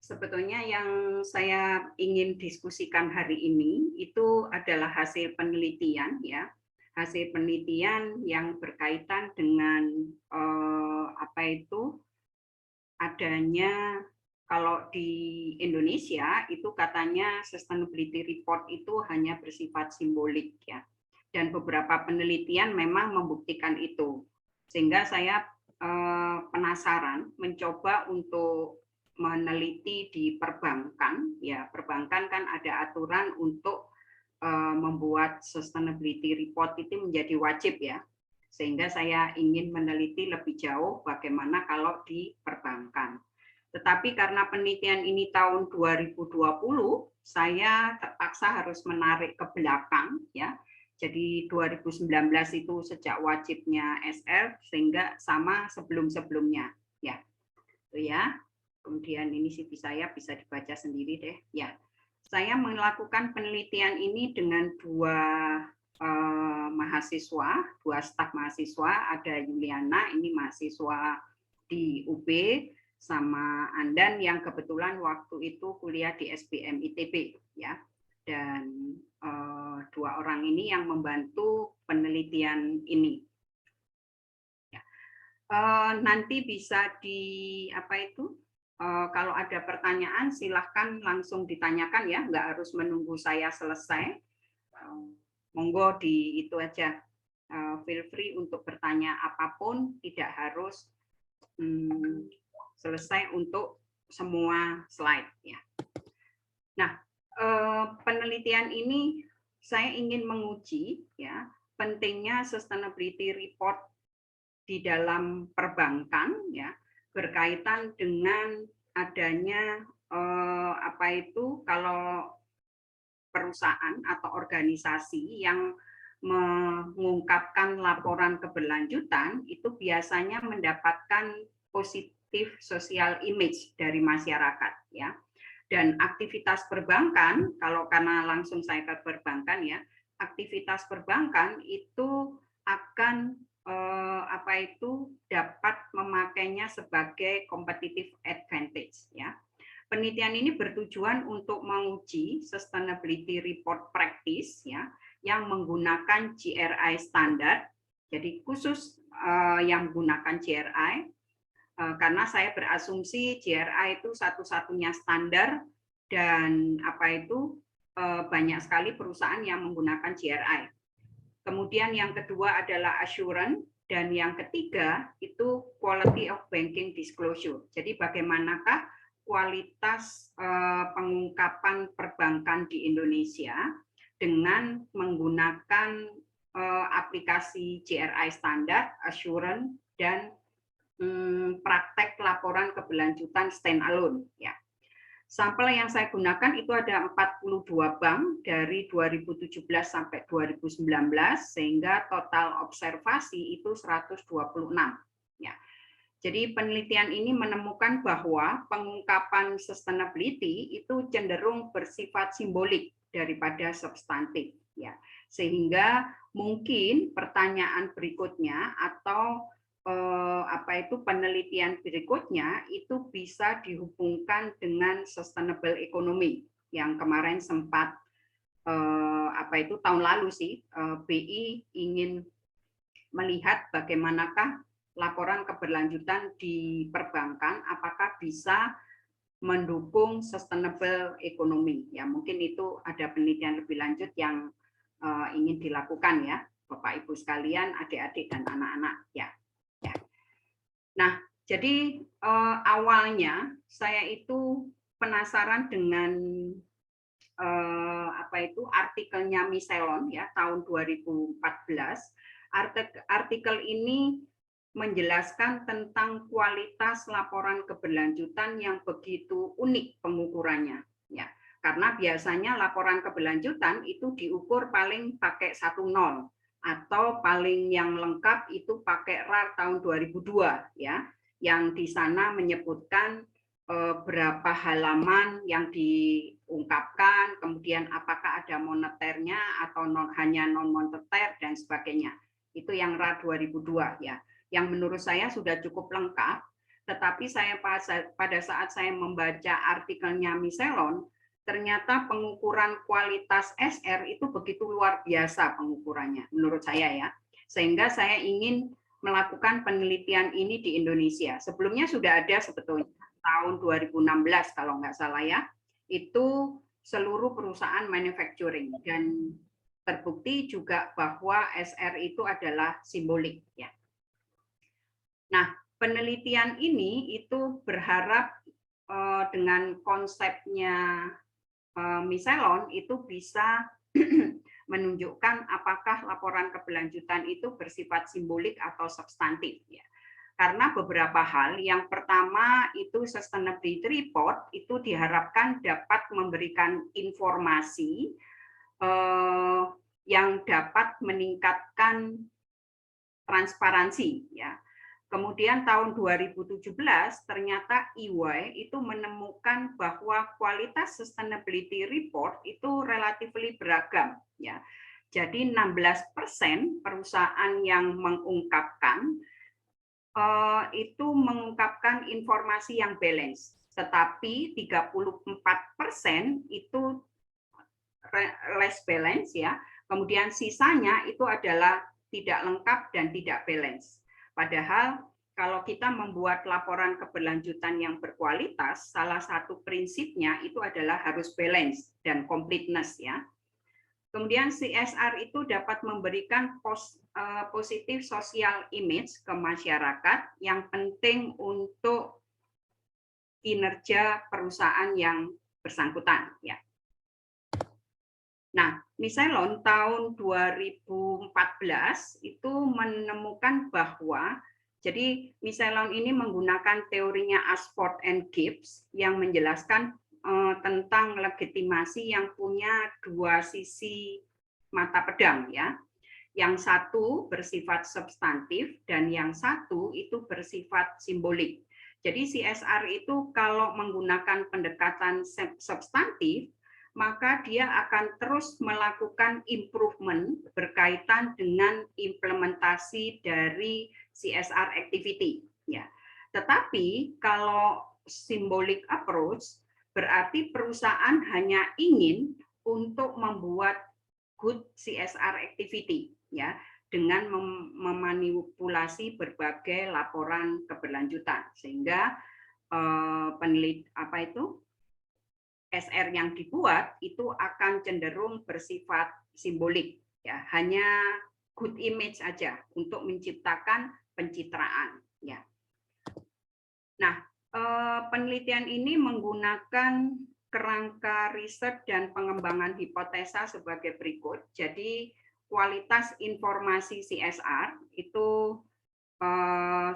Sebetulnya yang saya ingin diskusikan hari ini itu adalah hasil penelitian ya. Hasil penelitian yang berkaitan dengan apa itu adanya kalau di Indonesia itu katanya sustainability report itu hanya bersifat simbolik ya. Dan beberapa penelitian memang membuktikan itu. Sehingga saya penasaran mencoba untuk meneliti di perbankan ya. Perbankan kan ada aturan untuk membuat sustainability report itu menjadi wajib ya, sehingga saya ingin meneliti lebih jauh bagaimana kalau di perbankan. Tetapi karena penelitian ini tahun 2020, saya terpaksa harus menarik ke belakang ya. Jadi 2019 itu sejak wajibnya SR sehingga sama sebelum-sebelumnya ya. Itu ya. Kemudian ini CV saya bisa dibaca sendiri deh ya. Saya melakukan penelitian ini dengan dua mahasiswa, dua staf mahasiswa, ada Yuliana, ini mahasiswa di UB, sama Andan yang kebetulan waktu itu kuliah di SBM ITB ya. Dan dua orang ini yang membantu penelitian ini. Ya. Nanti bisa di apa itu? Kalau ada pertanyaan silahkan langsung ditanyakan ya, nggak harus menunggu saya selesai. Monggo di itu aja, feel free untuk bertanya apapun, tidak harus selesai untuk semua slide ya. Nah, penelitian ini saya ingin menguji ya pentingnya sustainability report di dalam perbankan ya, berkaitan dengan adanya apa itu kalau perusahaan atau organisasi yang mengungkapkan laporan keberlanjutan itu biasanya mendapatkan positif social image dari masyarakat ya. Dan aktivitas perbankan, kalau karena langsung saya ke perbankan ya, aktivitas perbankan itu akan apa itu dapat memakainya sebagai competitive advantage ya. Penelitian ini bertujuan untuk menguji sustainability report practice ya yang menggunakan GRI standar. Jadi khusus yang menggunakan GRI karena saya berasumsi GRI itu satu-satunya standar dan apa itu banyak sekali perusahaan yang menggunakan GRI. Kemudian yang kedua adalah assurance, dan yang ketiga itu quality of banking disclosure. Jadi bagaimanakah kualitas pengungkapan perbankan di Indonesia dengan menggunakan aplikasi GRI standar, assurance, dan praktek laporan keberlanjutan standalone. Ya. Sampel yang saya gunakan itu ada 42 bank dari 2017 sampai 2019 sehingga total observasi itu 126 ya. Jadi penelitian ini menemukan bahwa pengungkapan sustainability itu cenderung bersifat simbolik daripada substantif ya. Sehingga mungkin pertanyaan berikutnya atau apa itu penelitian berikutnya itu bisa dihubungkan dengan sustainable economy yang kemarin sempat apa itu tahun lalu sih BI ingin melihat bagaimanakah laporan keberlanjutan di perbankan apakah bisa mendukung sustainable economy ya, mungkin itu ada penelitian lebih lanjut yang ingin dilakukan ya Bapak Ibu sekalian, adik-adik dan anak-anak ya. Nah, jadi awalnya saya itu penasaran dengan apa itu artikelnya Miselon ya tahun 2014. Artikel ini menjelaskan tentang kualitas laporan keberlanjutan yang begitu unik pengukurannya ya. Karena biasanya laporan keberlanjutan itu diukur paling pakai 10 atau paling yang lengkap itu pakai RAR tahun 2002 ya, yang di sana menyebutkan berapa halaman yang diungkapkan, kemudian apakah ada moneternya atau hanya non moneter dan sebagainya. Itu yang RAR 2002 ya. Yang menurut saya sudah cukup lengkap, Tetapi pada saat saya membaca artikelnya Misselon, ternyata pengukuran kualitas SR itu begitu luar biasa pengukurannya, menurut saya ya. Sehingga saya ingin melakukan penelitian ini di Indonesia. Sebelumnya sudah ada sebetulnya tahun 2016 kalau nggak salah ya. Itu seluruh perusahaan manufacturing dan terbukti juga bahwa SR itu adalah simbolik ya. Nah, penelitian ini itu berharap dengan konsepnya Misselon itu bisa menunjukkan apakah laporan keberlanjutan itu bersifat simbolik atau substantif ya. Karena beberapa hal, yang pertama itu sustainability report itu diharapkan dapat memberikan informasi yang dapat meningkatkan transparansi ya. Kemudian tahun 2017 ternyata EY itu menemukan bahwa kualitas sustainability report itu relatively beragam ya. Jadi 16% perusahaan yang mengungkapkan itu mengungkapkan informasi yang balance, tetapi 34% itu less balance ya. Kemudian sisanya itu adalah tidak lengkap dan tidak balance. Padahal kalau kita membuat laporan keberlanjutan yang berkualitas, salah satu prinsipnya itu adalah harus balance dan completeness ya. Kemudian CSR itu dapat memberikan positif social image ke masyarakat yang penting untuk kinerja perusahaan yang bersangkutan ya. Nah, Misselon tahun 2014 itu menemukan bahwa jadi Misselon ini menggunakan teorinya Ashford and Gibbs yang menjelaskan tentang legitimasi yang punya dua sisi mata pedang ya. Yang satu bersifat substantif dan yang satu itu bersifat simbolik. Jadi CSR itu kalau menggunakan pendekatan substantif maka dia akan terus melakukan improvement berkaitan dengan implementasi dari CSR activity ya. Tetapi kalau symbolic approach berarti perusahaan hanya ingin untuk membuat good CSR activity ya dengan memanipulasi berbagai laporan keberlanjutan sehingga SR yang dibuat itu akan cenderung bersifat simbolik ya, hanya good image aja untuk menciptakan pencitraan ya. Nah, penelitian ini menggunakan kerangka riset dan pengembangan hipotesa sebagai berikut. Jadi kualitas informasi CSR itu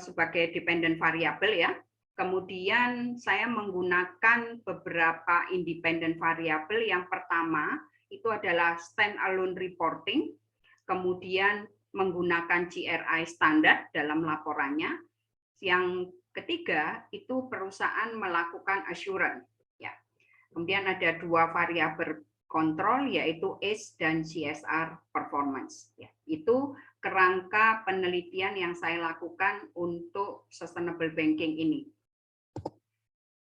sebagai dependent variable ya. Kemudian saya menggunakan beberapa independent variable. Yang pertama itu adalah standalone reporting, kemudian menggunakan GRI standar dalam laporannya. Yang ketiga itu perusahaan melakukan assurance. Ya. Kemudian ada dua variabel kontrol yaitu ACE dan CSR performance. Ya. Itu kerangka penelitian yang saya lakukan untuk sustainable banking ini.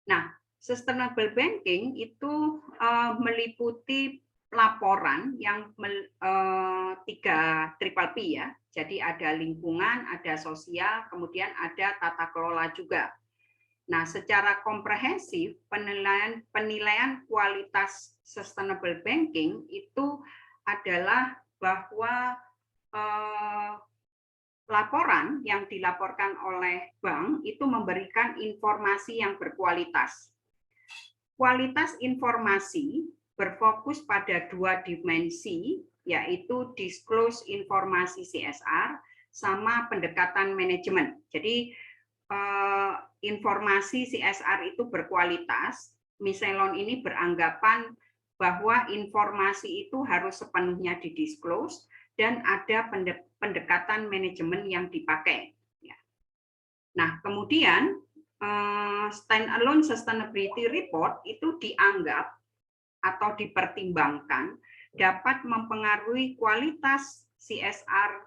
Nah, sustainable banking itu meliputi laporan yang 3 triple P ya. Jadi ada lingkungan, ada sosial, kemudian ada tata kelola juga. Nah, secara komprehensif penilaian kualitas sustainable banking itu adalah bahwa laporan yang dilaporkan oleh bank itu memberikan informasi yang berkualitas. Kualitas informasi berfokus pada dua dimensi, yaitu disclose informasi CSR sama pendekatan manajemen. Jadi informasi CSR itu berkualitas. Misselon ini beranggapan bahwa informasi itu harus sepenuhnya didisclose dan ada pendekatan manajemen yang dipakai. Nah, kemudian standalone sustainability report itu dianggap atau dipertimbangkan dapat mempengaruhi kualitas CSR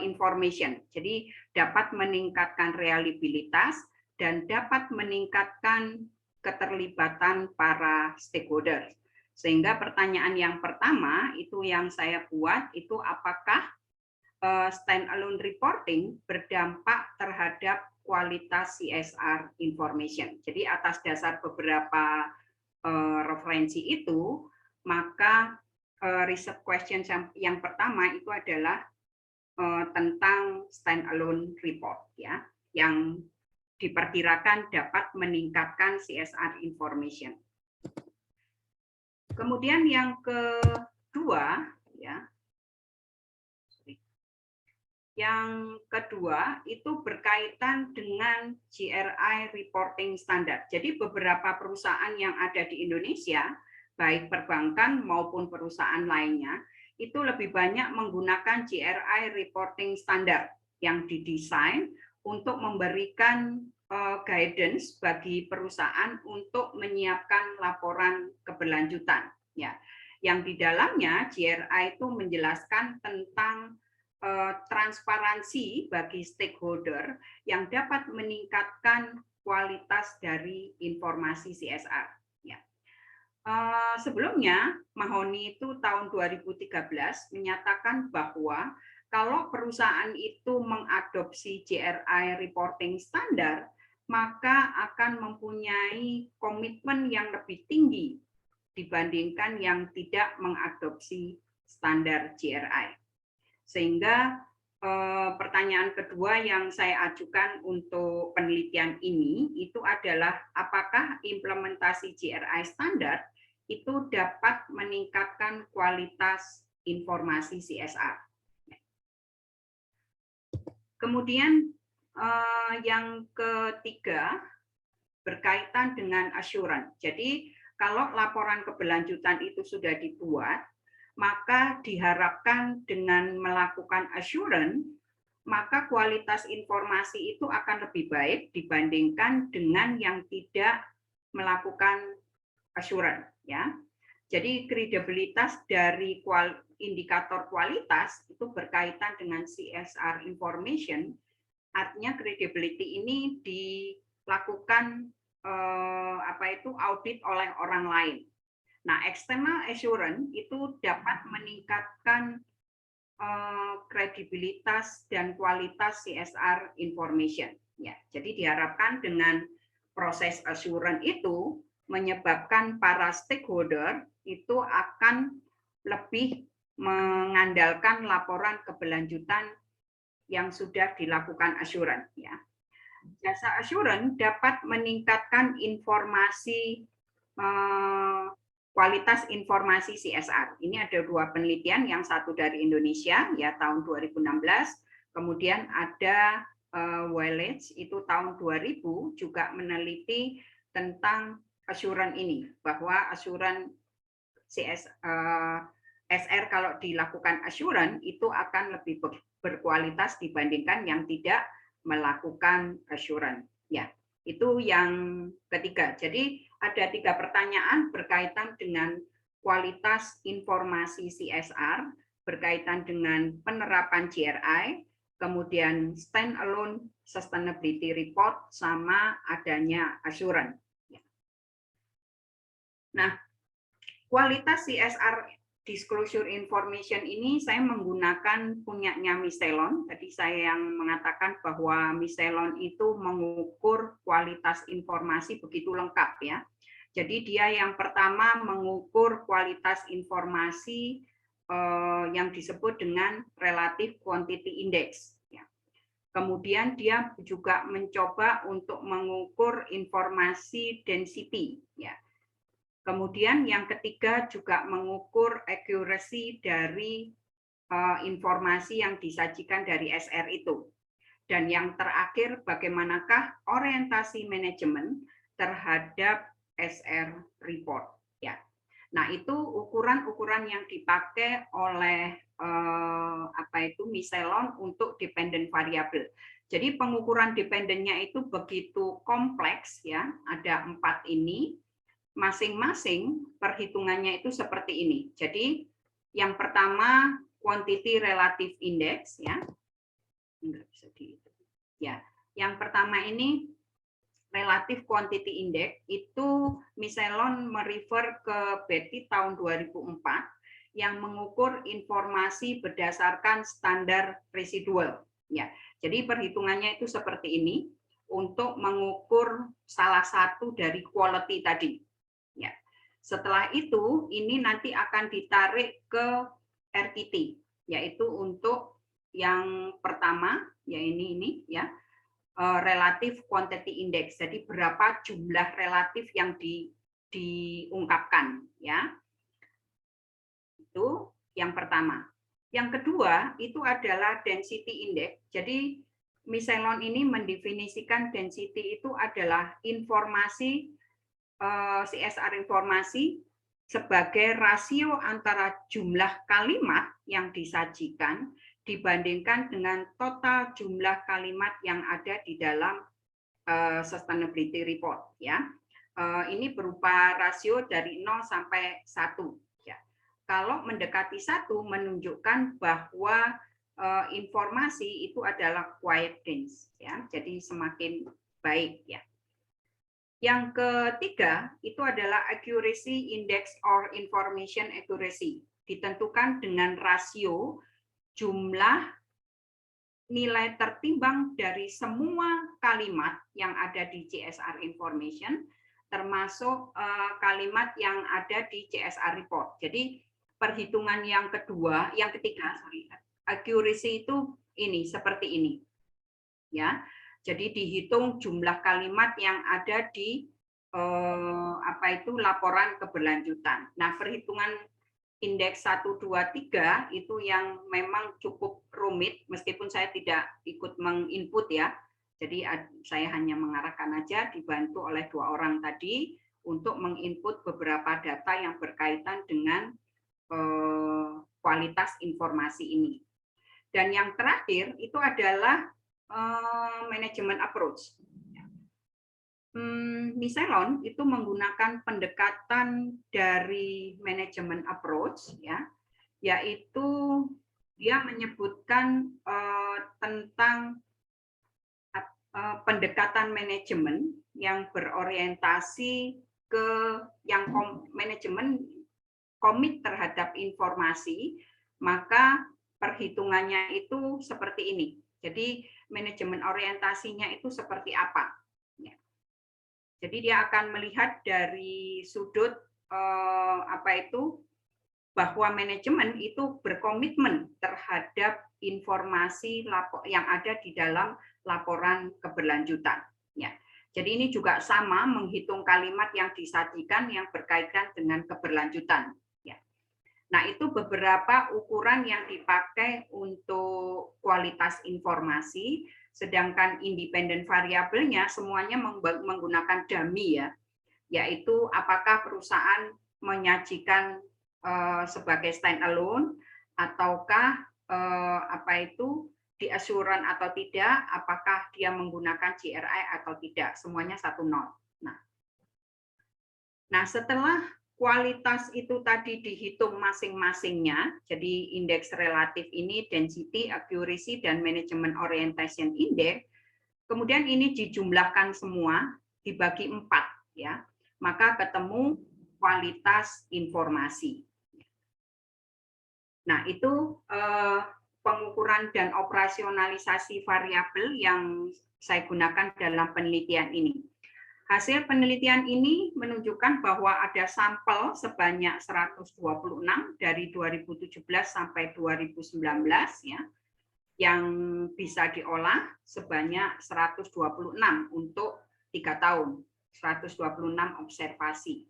information. Jadi dapat meningkatkan reliabilitas dan dapat meningkatkan keterlibatan para stakeholder. Sehingga pertanyaan yang pertama itu yang saya buat itu apakah standalone reporting berdampak terhadap kualitas CSR information. Jadi atas dasar beberapa referensi itu, maka research question yang pertama itu adalah tentang standalone report, ya, yang diperkirakan dapat meningkatkan CSR information. Kemudian yang kedua, ya, yang kedua itu berkaitan dengan GRI reporting standard. Jadi beberapa perusahaan yang ada di Indonesia, baik perbankan maupun perusahaan lainnya, itu lebih banyak menggunakan GRI reporting standard yang didesain untuk memberikan guidance bagi perusahaan untuk menyiapkan laporan keberlanjutan. Ya, yang di dalamnya GRI itu menjelaskan tentang transparansi bagi stakeholder yang dapat meningkatkan kualitas dari informasi CSR. Ya. Sebelumnya, Mahoni itu tahun 2013 menyatakan bahwa kalau perusahaan itu mengadopsi GRI reporting standar, maka akan mempunyai komitmen yang lebih tinggi dibandingkan yang tidak mengadopsi standar GRI. Sehingga pertanyaan kedua yang saya ajukan untuk penelitian ini itu adalah apakah implementasi GRI standar itu dapat meningkatkan kualitas informasi CSR. Kemudian yang ketiga berkaitan dengan assurance. Jadi kalau laporan keberlanjutan itu sudah dibuat, maka diharapkan dengan melakukan assurance, maka kualitas informasi itu akan lebih baik dibandingkan dengan yang tidak melakukan assurance, ya. Jadi kredibilitas dari indikator kualitas itu berkaitan dengan CSR information. Artinya credibility ini dilakukan audit oleh orang lain. Nah, external assurance itu dapat meningkatkan kredibilitas dan kualitas CSR information. Ya, jadi diharapkan dengan proses assurance itu menyebabkan para stakeholder itu akan lebih mengandalkan laporan keberlanjutan yang sudah dilakukan assurance. Ya. Jasa assurance dapat meningkatkan informasi kualitas informasi CSR. Ini ada dua penelitian, yang satu dari Indonesia ya tahun 2016, kemudian ada Wellage itu tahun 2000 juga meneliti tentang assurance ini, bahwa assurance SR kalau dilakukan assurance itu akan lebih berkualitas dibandingkan yang tidak melakukan assurance. Ya, itu yang ketiga. Jadi ada 3 pertanyaan berkaitan dengan kualitas informasi CSR, berkaitan dengan penerapan GRI, kemudian standalone sustainability report, sama adanya assurance. Nah, kualitas CSR disclosure information ini saya menggunakan punyanya Miscelon. Tadi saya yang mengatakan bahwa Miscelon itu mengukur kualitas informasi begitu lengkap ya. Jadi dia yang pertama mengukur kualitas informasi yang disebut dengan relative quantity index. Ya. Kemudian dia juga mencoba untuk mengukur informasi density. Ya. Kemudian yang ketiga juga mengukur accuracy dari informasi yang disajikan dari SR itu. Dan yang terakhir, bagaimanakah orientasi manajemen terhadap SR report. Ya. Nah, itu ukuran-ukuran yang dipakai oleh Miscelon untuk dependent variable. Jadi pengukuran dependennya itu begitu kompleks ya, ada 4 ini. Masing-masing perhitungannya itu seperti ini. Jadi yang pertama quantity relative index ya. Enggak bisa di ya. Yang pertama ini Relative Quantity Index itu Miselon merefer ke Betty tahun 2004 yang mengukur informasi berdasarkan standar residual. Ya, jadi perhitungannya itu seperti ini untuk mengukur salah satu dari quality tadi. Ya, setelah itu ini nanti akan ditarik ke RQT, yaitu untuk yang pertama, ya ini ya. Relative Quantity Index. Jadi berapa jumlah relatif yang diungkapkan, ya. Itu yang pertama. Yang kedua itu adalah density index. Jadi Miselon ini mendefinisikan density itu adalah informasi CSR informasi sebagai rasio antara jumlah kalimat yang disajikan dibandingkan dengan total jumlah kalimat yang ada di dalam sustainability report, ya. Ini berupa rasio dari 0 sampai 1, ya. Kalau mendekati 1 menunjukkan bahwa informasi itu adalah quite dense, ya. Jadi semakin baik, ya. Yang ketiga itu adalah accuracy index or information accuracy, ditentukan dengan rasio jumlah nilai tertimbang dari semua kalimat yang ada di CSR information, termasuk kalimat yang ada di CSR report. Jadi perhitungan yang ketiga, accuracy itu ini seperti ini, ya. Jadi dihitung jumlah kalimat yang ada di laporan keberlanjutan. Nah, perhitungan indeks 1, 2, 3 itu yang memang cukup rumit, meskipun saya tidak ikut menginput, ya. Jadi saya hanya mengarahkan aja, dibantu oleh 2 orang tadi untuk menginput beberapa data yang berkaitan dengan kualitas informasi ini. Dan yang terakhir itu adalah management approach. Miselon itu menggunakan pendekatan dari management approach, ya, yaitu dia menyebutkan tentang pendekatan manajemen yang berorientasi ke yang manajemen komit terhadap informasi, maka perhitungannya itu seperti ini. Jadi manajemen orientasinya itu seperti apa? Jadi dia akan melihat dari sudut bahwa manajemen itu berkomitmen terhadap informasi yang ada di dalam laporan keberlanjutan. Ya. Jadi ini juga sama menghitung kalimat yang disajikan yang berkaitan dengan keberlanjutan. Ya. Nah, itu beberapa ukuran yang dipakai untuk kualitas informasi, sedangkan independen variabelnya semuanya menggunakan dummy, ya, yaitu apakah perusahaan menyajikan sebagai standalone ataukah di assuran atau tidak, apakah dia menggunakan GRI atau tidak, semuanya 1-0. Nah, setelah kualitas itu tadi dihitung masing-masingnya, jadi indeks relatif ini, density, accuracy, dan management orientation index, kemudian ini dijumlahkan semua, dibagi 4, ya, maka ketemu kualitas informasi. Nah, itu pengukuran dan operasionalisasi variabel yang saya gunakan dalam penelitian ini. Hasil penelitian ini menunjukkan bahwa ada sampel sebanyak 126 dari 2017 sampai 2019, ya, yang bisa diolah sebanyak 126 untuk 3 tahun, 126 observasi.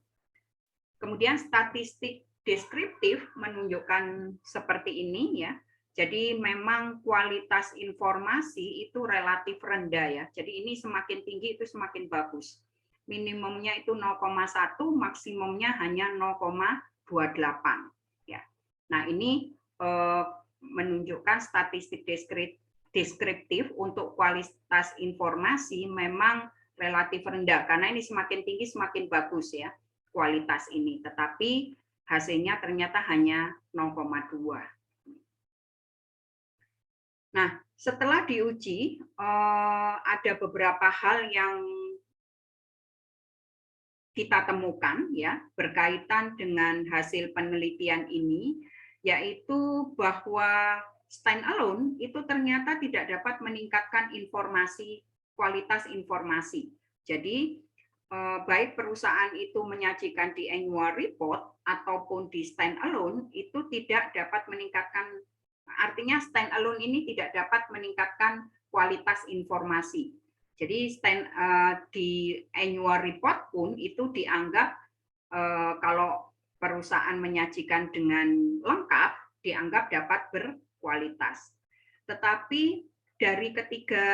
Kemudian statistik deskriptif menunjukkan seperti ini, ya. Jadi memang kualitas informasi itu relatif rendah, ya. Jadi ini semakin tinggi itu semakin bagus. Minimumnya itu 0,1, maksimumnya hanya 0,28, ya. Nah, ini menunjukkan statistik deskriptif untuk kualitas informasi memang relatif rendah, karena ini semakin tinggi semakin bagus, ya, kualitas ini. Tetapi hasilnya ternyata hanya 0,2. Nah, setelah diuji, ada beberapa hal yang kita temukan ya berkaitan dengan hasil penelitian ini, yaitu bahwa standalone itu ternyata tidak dapat meningkatkan kualitas informasi. Jadi baik perusahaan itu menyajikan di annual report ataupun di standalone itu tidak dapat meningkatkan, artinya standalone ini tidak dapat meningkatkan kualitas informasi. Jadi di annual report pun itu dianggap kalau perusahaan menyajikan dengan lengkap dianggap dapat berkualitas. Tetapi dari ketiga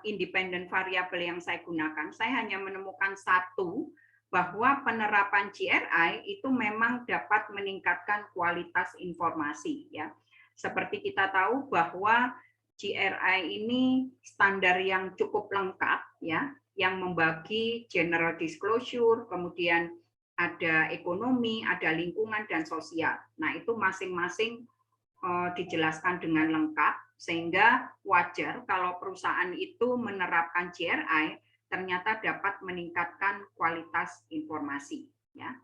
independent variabel yang saya gunakan, saya hanya menemukan satu, bahwa penerapan GRI itu memang dapat meningkatkan kualitas informasi ya. Seperti kita tahu bahwa GRI ini standar yang cukup lengkap ya, yang membagi general disclosure, kemudian ada ekonomi, ada lingkungan dan sosial. Nah, itu masing-masing dijelaskan dengan lengkap sehingga wajar kalau perusahaan itu menerapkan GRI ternyata dapat meningkatkan kualitas informasi ya.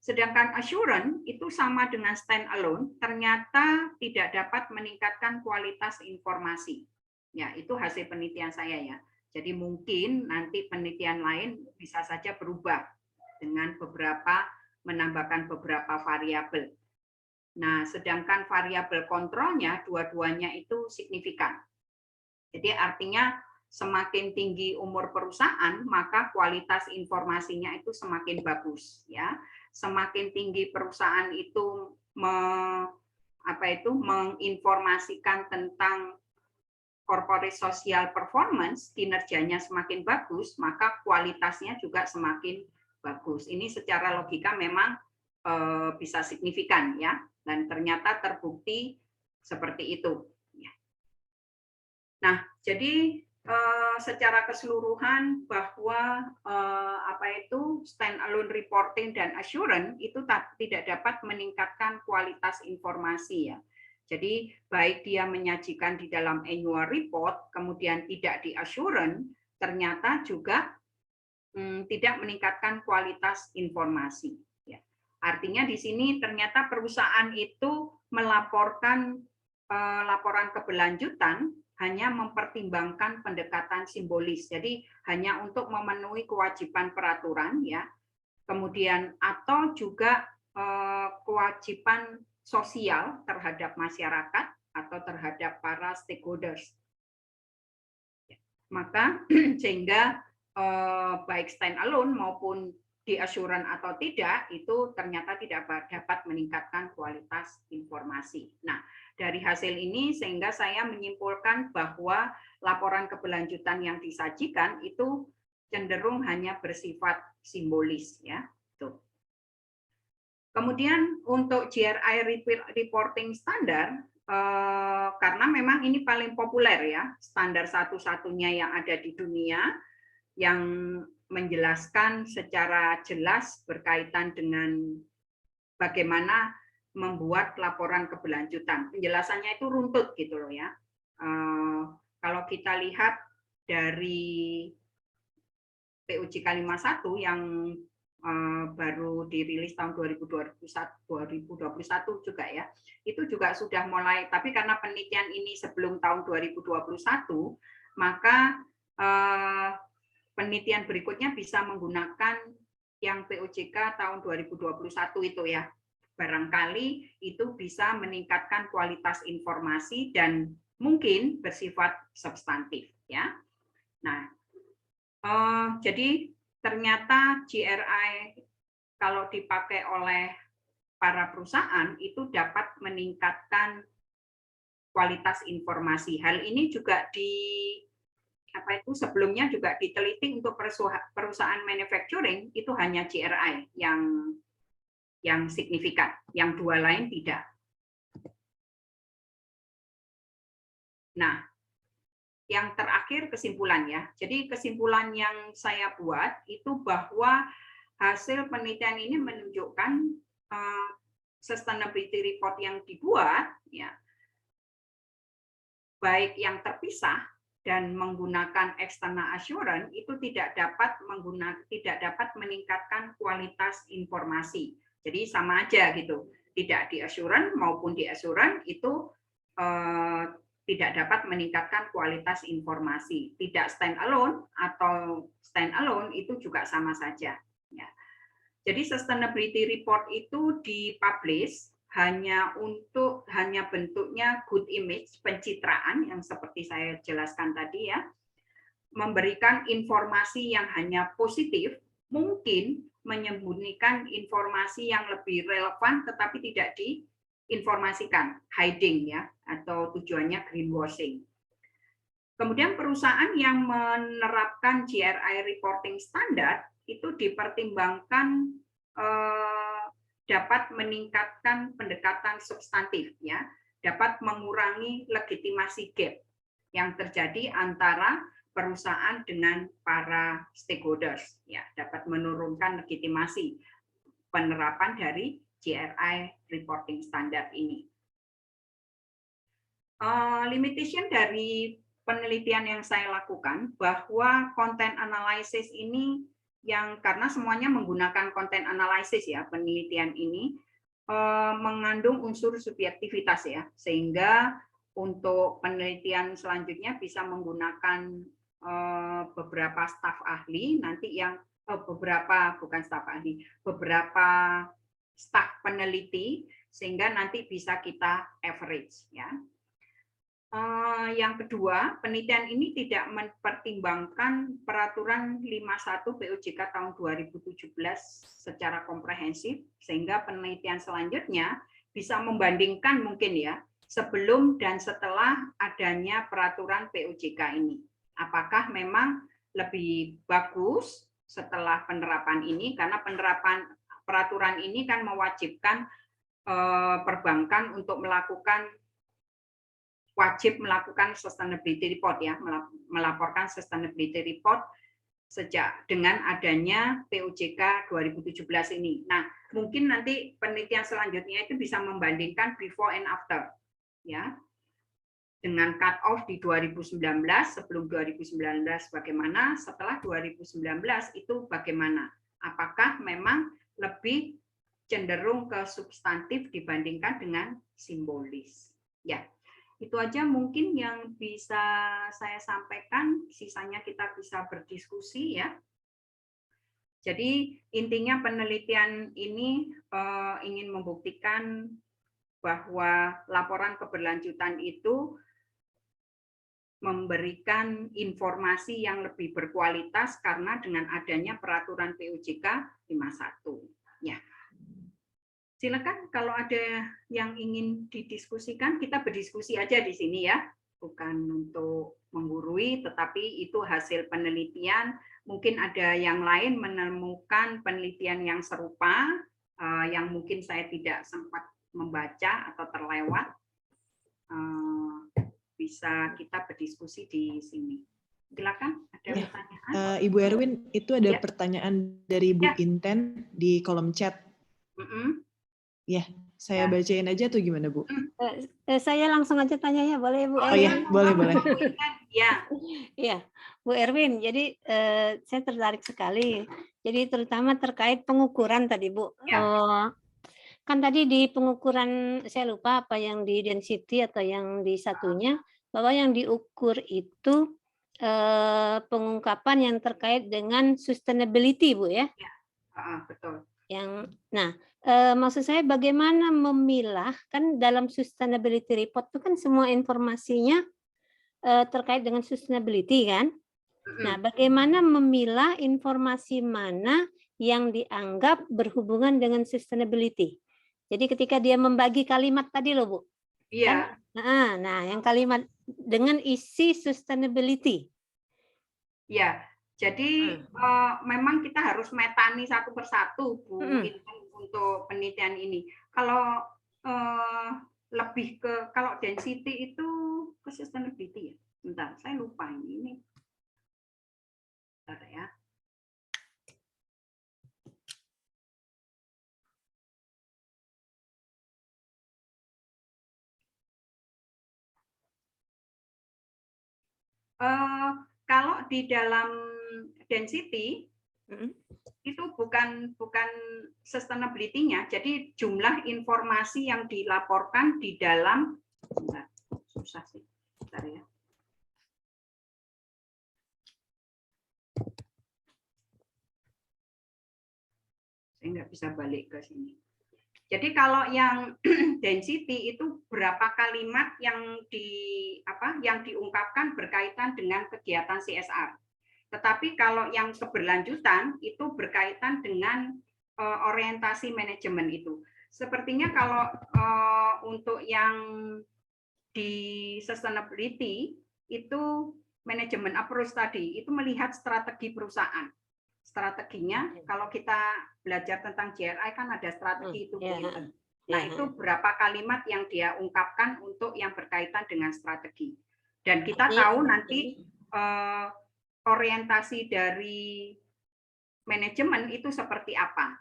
Sedangkan assurance itu sama dengan standalone, ternyata tidak dapat meningkatkan kualitas informasi. Ya, itu hasil penelitian saya ya. Jadi mungkin nanti penelitian lain bisa saja berubah dengan menambahkan beberapa variabel. Nah, sedangkan variabel kontrolnya dua-duanya itu signifikan. Jadi artinya semakin tinggi umur perusahaan, maka kualitas informasinya itu semakin bagus ya. Semakin tinggi perusahaan itu menginformasikan tentang corporate social performance, kinerjanya semakin bagus, maka kualitasnya juga semakin bagus. Ini secara logika memang bisa signifikan ya, dan ternyata terbukti seperti itu. Nah, jadi secara keseluruhan bahwa standalone reporting dan assurance itu tidak dapat meningkatkan kualitas informasi ya. Jadi baik dia menyajikan di dalam annual report, kemudian tidak di assurance, ternyata juga tidak meningkatkan kualitas informasi. Ya. Artinya di sini ternyata perusahaan itu melaporkan laporan keberlanjutan hanya mempertimbangkan pendekatan simbolis. Jadi hanya untuk memenuhi kewajiban peraturan ya. Kemudian atau juga kewajiban sosial terhadap masyarakat atau terhadap para stakeholders. Maka sehingga baik standalone maupun di assurance atau tidak, itu ternyata tidak dapat meningkatkan kualitas informasi. Nah, dari hasil ini sehingga saya menyimpulkan bahwa laporan keberlanjutan yang disajikan itu cenderung hanya bersifat simbolis ya. Tuh. Kemudian untuk GRI reporting standar, karena memang ini paling populer ya, standar satu-satunya yang ada di dunia yang menjelaskan secara jelas berkaitan dengan bagaimana membuat laporan keberlanjutan. Penjelasannya itu runtut gitu loh ya. Kalau kita lihat dari PUJK 51 yang baru dirilis tahun 2021 juga ya, itu juga sudah mulai, tapi karena penelitian ini sebelum tahun 2021, maka penelitian berikutnya bisa menggunakan yang PUJK tahun 2021 itu ya. Barangkali itu bisa meningkatkan kualitas informasi dan mungkin bersifat substantif ya. Nah, jadi ternyata GRI kalau dipakai oleh para perusahaan itu dapat meningkatkan kualitas informasi. Hal ini juga sebelumnya juga diteliti untuk perusahaan manufacturing, itu hanya GRI yang signifikan, yang dua lain tidak. Nah, yang terakhir kesimpulan ya. Jadi kesimpulan yang saya buat itu bahwa hasil penelitian ini menunjukkan sustainability report yang dibuat ya, baik yang terpisah dan menggunakan external assurance itu tidak dapat meningkatkan kualitas informasi. Jadi sama aja gitu. Tidak di assurance maupun di assurance itu tidak dapat meningkatkan kualitas informasi. Tidak stand alone atau stand alone itu juga sama saja. Ya. Jadi sustainability report itu dipublish hanya bentuknya good image, pencitraan yang seperti saya jelaskan tadi ya, memberikan informasi yang hanya positif, mungkin menyembunyikan informasi yang lebih relevan tetapi tidak diinformasikan, hiding ya, atau tujuannya greenwashing. Kemudian perusahaan yang menerapkan GRI reporting standard itu dipertimbangkan dapat meningkatkan pendekatan substantif ya, dapat mengurangi legitimasi gap yang terjadi antara perusahaan dengan para stakeholders ya, dapat menurunkan legitimasi penerapan dari GRI reporting standard ini. Limitation dari penelitian yang saya lakukan bahwa content analysis ini yang karena semuanya menggunakan content analysis ya, penelitian ini mengandung unsur subjektivitas ya, sehingga untuk penelitian selanjutnya bisa menggunakan beberapa staf ahli nanti yang beberapa staf peneliti sehingga nanti bisa kita average ya. Yang kedua, penelitian ini tidak mempertimbangkan peraturan 51 POJK tahun 2017 secara komprehensif, sehingga penelitian selanjutnya bisa membandingkan mungkin ya, sebelum dan setelah adanya peraturan POJK ini. Apakah memang lebih bagus setelah penerapan ini, karena penerapan peraturan ini kan mewajibkan perbankan untuk wajib melakukan sustainability report ya, melaporkan sustainability report sejak dengan adanya POJK 2017 ini. Nah, mungkin nanti penelitian selanjutnya itu bisa membandingkan before and after ya. Dengan cut off di 2019, sebelum 2019 bagaimana, setelah 2019 itu bagaimana? Apakah memang lebih cenderung ke substantif dibandingkan dengan simbolis? Ya. Itu aja mungkin yang bisa saya sampaikan, sisanya kita bisa berdiskusi ya. Jadi intinya penelitian ini ingin membuktikan bahwa laporan keberlanjutan itu memberikan informasi yang lebih berkualitas karena dengan adanya peraturan POJK 51. Ya. Silakan kalau ada yang ingin didiskusikan, kita berdiskusi aja di sini ya. Bukan untuk menggurui, tetapi itu hasil penelitian. Mungkin ada yang lain menemukan penelitian yang serupa, yang mungkin saya tidak sempat membaca atau terlewat. Bisa kita berdiskusi di sini. Silakan, ada pertanyaan? Ibu Erwin, itu ada pertanyaan dari Bu Inten di kolom chat. Ya, saya bacain aja tuh gimana Bu? Saya langsung aja tanyanya, boleh Bu Erwin? Oh iya, boleh. Iya, Bu Erwin, jadi saya tertarik sekali. Jadi terutama terkait pengukuran tadi Bu. Kan tadi di pengukuran, saya lupa apa yang di density atau yang di satunya, bahwa yang diukur itu pengungkapan yang terkait dengan sustainability Bu ya? Betul. Nah, maksud saya bagaimana memilah, kan dalam sustainability report itu kan semua informasinya terkait dengan sustainability kan. Nah, bagaimana memilah informasi mana yang dianggap berhubungan dengan sustainability. Jadi ketika dia membagi kalimat tadi loh Bu. Iya. Kan? Nah, yang kalimat dengan isi sustainability. Ya. Jadi memang kita harus metani satu persatu Bu untuk penelitian ini. Kalau lebih ke kalau density itu ke sustainability ya. Bentar, saya lupa ini. Bentar ya. Kalau di dalam density itu bukan sustainability-nya, jadi jumlah informasi yang dilaporkan di dalam, susah sih, bentar ya. Saya nggak bisa balik ke sini. Jadi kalau yang density itu berapa kalimat yang diungkapkan berkaitan dengan kegiatan CSR. Tetapi kalau yang keberlanjutan itu berkaitan dengan orientasi manajemen itu. Sepertinya kalau untuk yang di sustainability itu manajemen approach tadi itu melihat strategi perusahaan. Strateginya kalau kita belajar tentang GRI kan ada strategi itu. Nah, itu berapa kalimat yang dia ungkapkan untuk yang berkaitan dengan strategi. Dan kita tahu nanti orientasi dari manajemen itu seperti apa.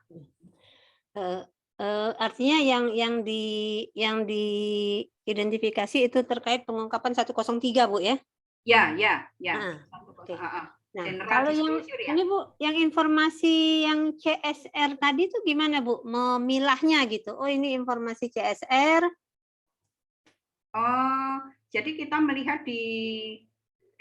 Artinya yang diidentifikasi itu terkait pengungkapan 103, Bu ya? Ya. Okay. Nah, kalau yang ini Bu, yang informasi yang CSR tadi itu gimana Bu? Memilahnya gitu. Oh, ini informasi CSR. Jadi kita melihat di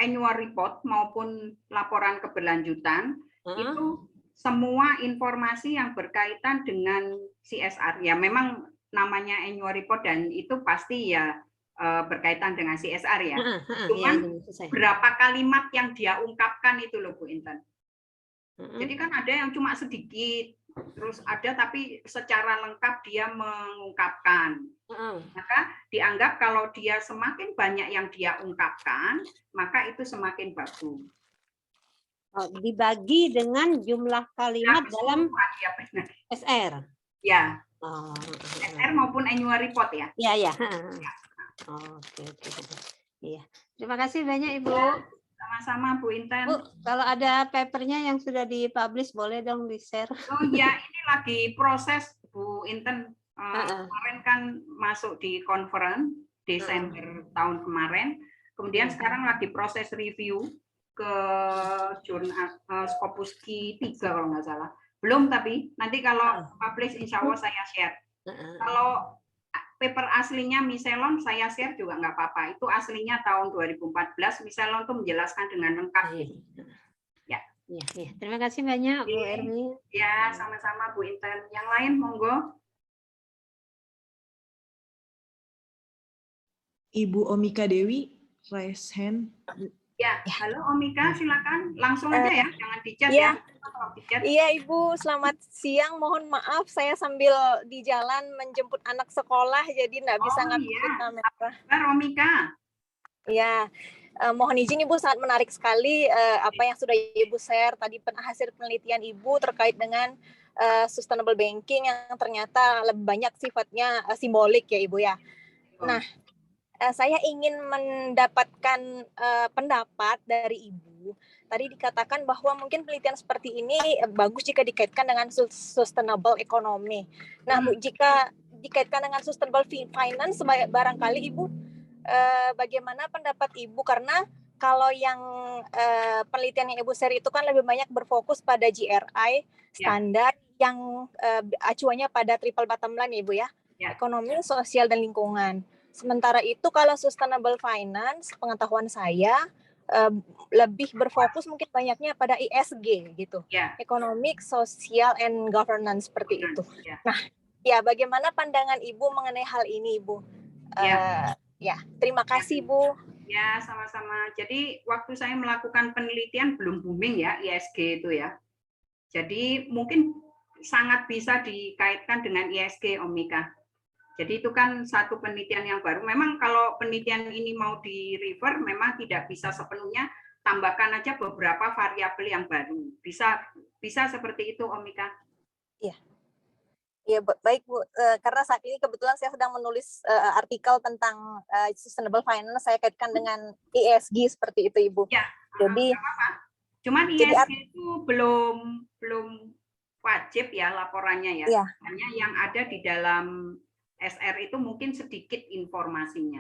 annual report maupun laporan keberlanjutan itu semua informasi yang berkaitan dengan CSR. Ya, memang namanya annual report dan itu pasti ya berkaitan dengan CSR ya. Cuman berapa kalimat yang dia ungkapkan itu loh Bu Intan. Jadi kan ada yang cuma sedikit, terus ada tapi secara lengkap dia mengungkapkan. Maka dianggap kalau dia semakin banyak yang dia ungkapkan, maka itu semakin bagus. Dibagi dengan jumlah kalimat dalam SR. Ya. SR maupun annual report ya. Iya. Oke. Iya. Terima kasih banyak Ibu. Sama-sama Bu Intan. Bu, kalau ada papernya yang sudah dipublish boleh dong di-share. Oh iya, ini lagi proses Bu Intan. Kemarin kan masuk di conference Desember tahun kemarin. Kemudian sekarang lagi proses review ke jurnal Scopus Q3 kalau nggak salah. Belum tapi nanti kalau publish insya Allah saya share. Kalau paper aslinya Michelon saya share juga nggak apa-apa. Itu aslinya tahun 2014. Michelon itu menjelaskan dengan lengkap. Ya. Terima kasih banyak Bu Ermi. Ya, sama-sama Bu Intan. Yang lain monggo. Ibu Omika Dewi, raise hand. Ya, halo Omika, silakan langsung aja ya, jangan di-chat ya. Iya Ibu, selamat siang. Mohon maaf, saya sambil di jalan menjemput anak sekolah, jadi nggak bisa ngambil kamera. Omika. Ya, mohon izin Ibu, sangat menarik sekali apa yang sudah Ibu share tadi hasil penelitian Ibu terkait dengan sustainable banking yang ternyata lebih banyak sifatnya simbolik ya Ibu ya. Nah, saya ingin mendapatkan pendapat dari Ibu. Tadi dikatakan bahwa mungkin penelitian seperti ini bagus jika dikaitkan dengan sustainable economy. Nah, Bu, jika dikaitkan dengan sustainable finance, barangkali Ibu, bagaimana pendapat Ibu? Karena kalau yang penelitian yang Ibu share itu kan lebih banyak berfokus pada GRI standar yang acuannya pada triple bottom line, Ibu ya, ekonomi, sosial, dan lingkungan. Sementara itu kalau sustainable finance, pengetahuan saya lebih berfokus mungkin banyaknya pada ESG gitu, economic, social, and governance seperti itu. Nah, ya bagaimana pandangan Ibu mengenai hal ini, Ibu? Ya, terima kasih Bu. Ya, sama-sama. Jadi waktu saya melakukan penelitian belum booming ya ESG itu ya. Jadi mungkin sangat bisa dikaitkan dengan ESG, Omika. Jadi itu kan satu penelitian yang baru. Memang kalau penelitian ini mau di-refer, memang tidak bisa sepenuhnya, tambahkan aja beberapa variabel yang baru. Bisa seperti itu, Omika? Iya. Ya, baik Bu. Karena saat ini kebetulan saya sedang menulis artikel tentang sustainable finance, saya kaitkan dengan ESG seperti itu, Ibu. Ya, jadi apa-apa. Cuman ESG itu belum wajib ya laporannya ya. Hanya yang ada di dalam SR itu mungkin sedikit informasinya.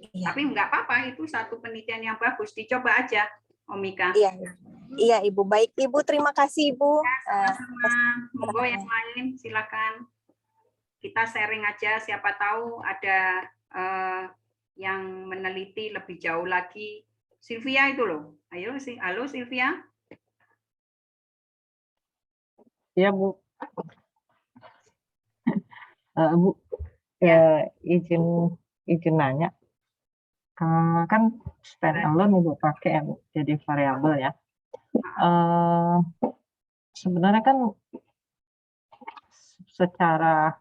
Iya. Tapi nggak apa-apa, itu satu penelitian yang bagus, dicoba aja, Omika. Iya, iya Ibu. Baik Ibu, terima kasih Ibu. Sama-sama. Monggo yang lain, silakan. Kita sharing aja, siapa tahu ada yang meneliti lebih jauh lagi. Sylvia itu loh. Ayo, halo Sylvia. Ya Bu. Bu, izin nanya. Kan standalone Ibu pakai yang jadi variabel ya. Sebenarnya kan secara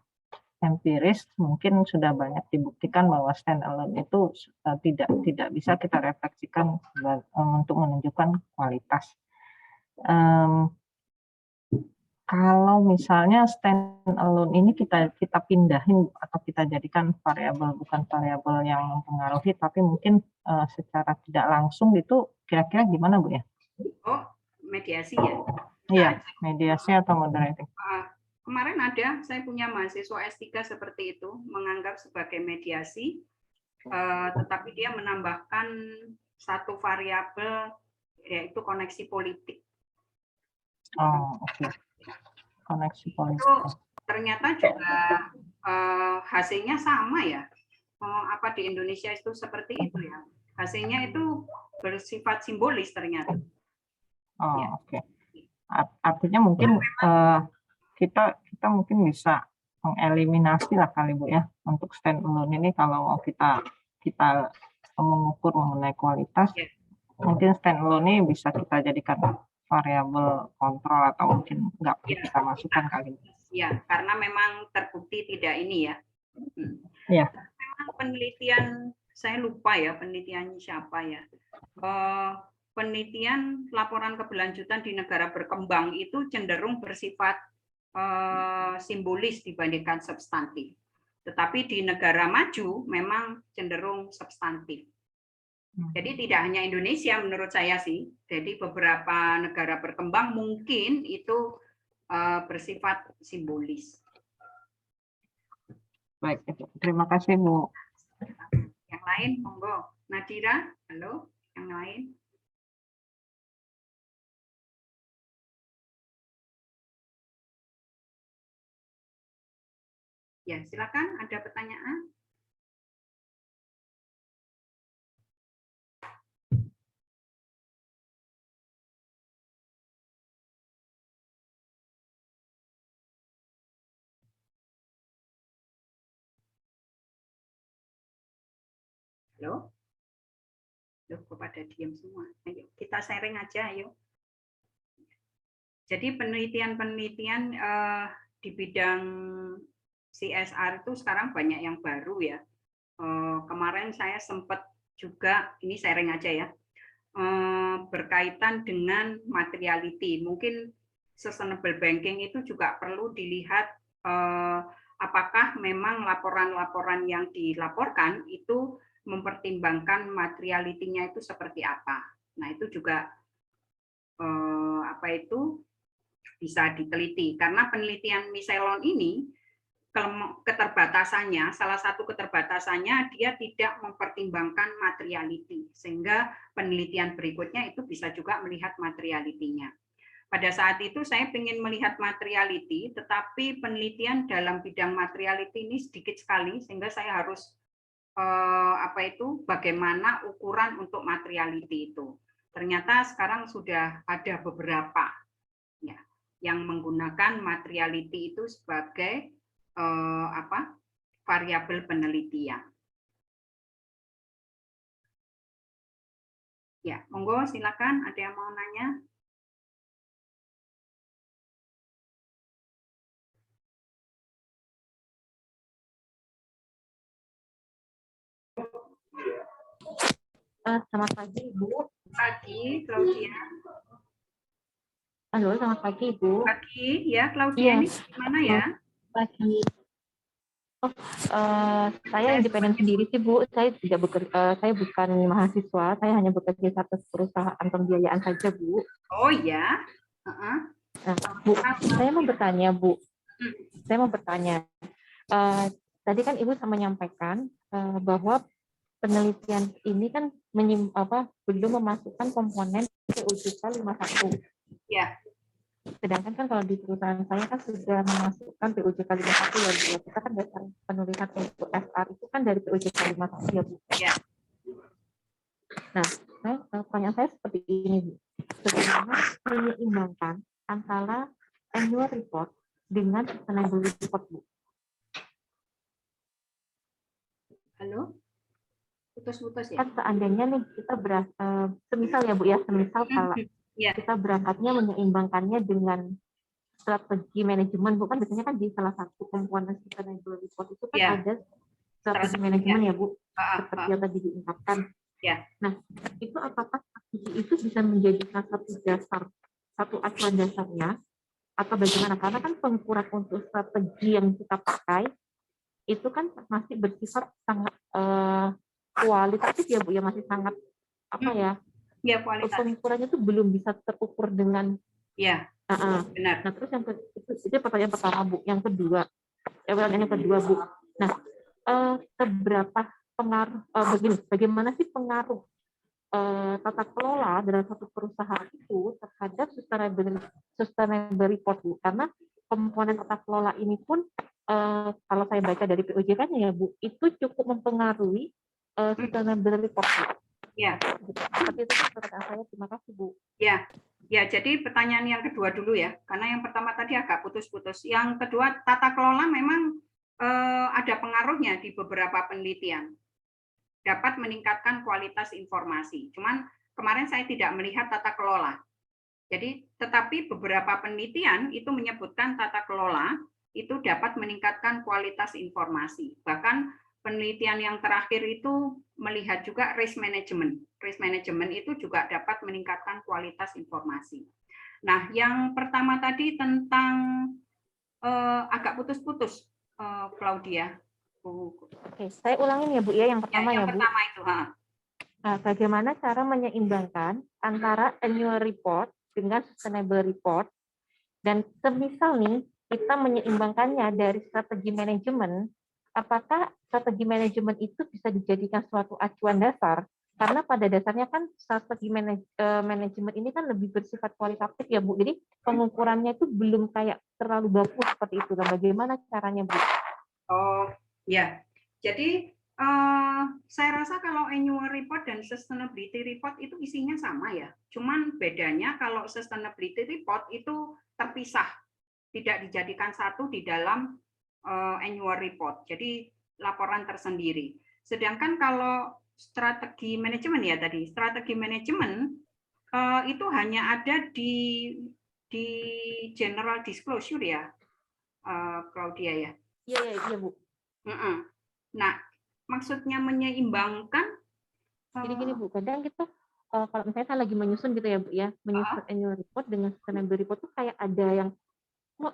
empiris mungkin sudah banyak dibuktikan bahwa standalone itu tidak bisa kita refleksikan untuk menunjukkan kualitas. Kalau misalnya standalone ini kita pindahin atau kita jadikan variabel, bukan variabel yang mempengaruhi, tapi mungkin secara tidak langsung itu kira-kira gimana Bu ya? Oh, mediasi ya? Iya, mediasi atau moderating. Kemarin ada, saya punya mahasiswa S3 seperti itu, menganggap sebagai mediasi, tetapi dia menambahkan satu variabel, yaitu koneksi politik. Oh, oke. Koneksi politik. Itu ternyata juga hasilnya sama ya. Apa di Indonesia itu seperti itu ya. Hasilnya itu bersifat simbolis ternyata. Oh, ya. Oke. Artinya mungkin kita mungkin bisa mengeliminasi lah kali Bu ya untuk standalone ini kalau mau kita mengukur mengenai kualitas, mungkin standalone ini bisa kita jadikan variabel kontrol atau mungkin nggak kita masukkan kali. Ya, karena memang terbukti tidak ini ya. Iya. Memang penelitian, saya lupa ya penelitian siapa ya. Penelitian laporan keberlanjutan di negara berkembang itu cenderung bersifat simbolis dibandingkan substantif. Tetapi di negara maju memang cenderung substantif. Jadi tidak hanya Indonesia menurut saya sih. Jadi beberapa negara berkembang mungkin itu bersifat simbolis. Baik, terima kasih Bu. Yang lain, monggo. Nadira, halo. Yang lain. Ya, silakan. Ada pertanyaan? Halo? Loh, kok pada diam semua? Ayo, kita sharing aja, ayo. Jadi penelitian-penelitian di bidang CSR itu sekarang banyak yang baru ya. Kemarin saya sempat juga, ini sharing aja ya, berkaitan dengan materiality. Mungkin sustainable banking itu juga perlu dilihat apakah memang laporan-laporan yang dilaporkan itu mempertimbangkan materiality-nya itu seperti apa. Nah, itu juga bisa diteliti karena penelitian Miselon ini keterbatasannya, salah satu keterbatasannya dia tidak mempertimbangkan materiality, sehingga penelitian berikutnya itu bisa juga melihat materiality-nya. Pada saat itu saya ingin melihat materiality, tetapi penelitian dalam bidang materiality ini sedikit sekali, sehingga saya harus bagaimana ukuran untuk materiality itu. Ternyata sekarang sudah ada beberapa ya yang menggunakan materiality itu sebagai variabel penelitian. Ya, monggo silakan, ada yang mau nanya? Selamat pagi, Ibu. Pagi, Claudia. Halo, selamat pagi, Ibu. Pagi, ya, Claudia. Ini mana ya? Pagi. Saya independen sendiri sih, Bu. Saya tidak bekerja, saya bukan mahasiswa, saya hanya bekerja di satu perusahaan pembiayaan saja, Bu. Oh ya. Nah, Bu, saya mau bertanya, Bu. Saya mau bertanya. Tadi kan Ibu sama menyampaikan bahwa penelitian ini kan belum memasukkan komponen PUJK 51. Ya. Sedangkan kan kalau di perusahaan saya kan sudah memasukkan PUJK 51 ya Bu. Kita kan dasar penulisan untuk FR itu kan dari PUJK 51 ya Bu. Ya. Nah, pertanyaan saya seperti ini Bu. Bagaimana menyeimbangkan antara annual report dengan sustainability report Bu? Halo? Putus-putus ya? Kan seandainya nih kita semisal ya Bu ya, semisal kalau kita berangkatnya menyeimbangkannya dengan strategi manajemen, Bu, kan biasanya kan di salah satu komponen sustainable report itu kan ada strategi manajemen ya Bu, seperti yang tadi diungkapkan. Nah, itu apakah strategi itu bisa menjadi salah satu dasar, satu acuan dasarnya, atau bagaimana? Karena kan pengukuran untuk strategi yang kita pakai itu kan masih bersifat sangat kualitatif ya Bu, ya masih sangat apa ya? Ya, kualitatif. Pengukurannya itu belum bisa terukur dengan benar. Nah, terus itu pertanyaan pertama Bu. Yang kedua, Bu. Nah, seberapa pengaruh bagaimana sih pengaruh tata kelola dalam satu perusahaan itu terhadap sustainable report Bu? Karena komponen tata kelola ini pun kalau saya baca dari PUJK-nya ya Bu, itu cukup mempengaruhi sustainable report Bu. Ya. Seperti itu pertanyaan saya. Terima kasih Bu. Ya, jadi pertanyaan yang kedua dulu ya, karena yang pertama tadi agak putus-putus. Yang kedua, tata kelola memang ada pengaruhnya di beberapa penelitian. Dapat meningkatkan kualitas informasi. Cuman kemarin saya tidak melihat tata kelola. Jadi, tetapi beberapa penelitian itu menyebutkan tata kelola itu dapat meningkatkan kualitas informasi. Bahkan penelitian yang terakhir itu melihat juga risk management. Risk management itu juga dapat meningkatkan kualitas informasi. Nah, yang pertama tadi tentang agak putus-putus, Claudia. Oke, saya ulangin ya Bu ya, yang pertama ya Bu. Yang pertama itu. Nah, bagaimana cara menyeimbangkan antara annual report dengan sustainable report, dan semisal nih kita menyeimbangkannya dari strategi manajemen, apakah strategi manajemen itu bisa dijadikan suatu acuan dasar? Karena pada dasarnya kan strategi manajemen ini kan lebih bersifat kualitatif ya Bu. Jadi pengukurannya itu belum kayak terlalu baku seperti itu. Dan bagaimana caranya Bu? Oh ya, jadi saya rasa kalau annual report dan sustainability report itu isinya sama ya. Cuman bedanya kalau sustainability report itu terpisah, tidak dijadikan satu di dalam annual report. Jadi laporan tersendiri. Sedangkan kalau strategi manajemen ya tadi, strategi manajemen itu hanya ada di general disclosure ya, Claudia ya. Iya Bu. Nah, maksudnya menyeimbangkan. Gini Bu, kadang gitu kalau misalnya saya lagi menyusun gitu ya Bu ya, menyusun annual report dengan sustainable report tuh kayak ada yang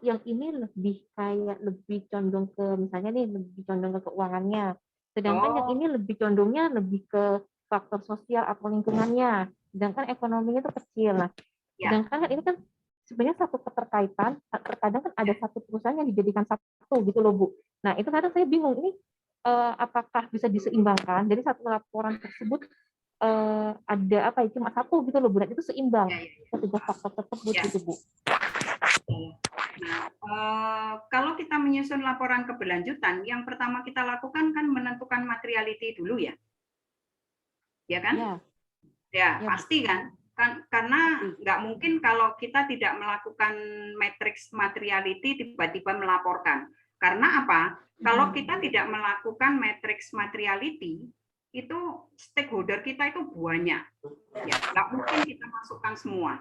yang ini lebih condong ke misalnya nih lebih condong ke keuangannya, sedangkan yang ini lebih condongnya lebih ke faktor sosial atau lingkungannya, sedangkan ekonominya itu kecil. Nah, sedangkan ini kan sebenarnya satu keterkaitan, terkadang kan ada satu perusahaan yang dijadikan satu gitu loh Bu. Nah, itu kadang saya bingung ini apakah bisa diseimbangkan, jadi satu laporan tersebut ada apa ya, cuma satu gitu loh Bu, dan itu seimbang ketiga faktor tersebut gitu Bu. Nah, kalau kita menyusun laporan keberlanjutan, yang pertama kita lakukan kan menentukan materiality dulu ya, ya kan? Ya pasti kan, karena nggak mungkin kalau kita tidak melakukan matriks materiality tiba-tiba melaporkan. Karena apa? Kalau kita tidak melakukan matriks materiality, itu stakeholder kita itu banyak, ya nggak mungkin kita masukkan semua.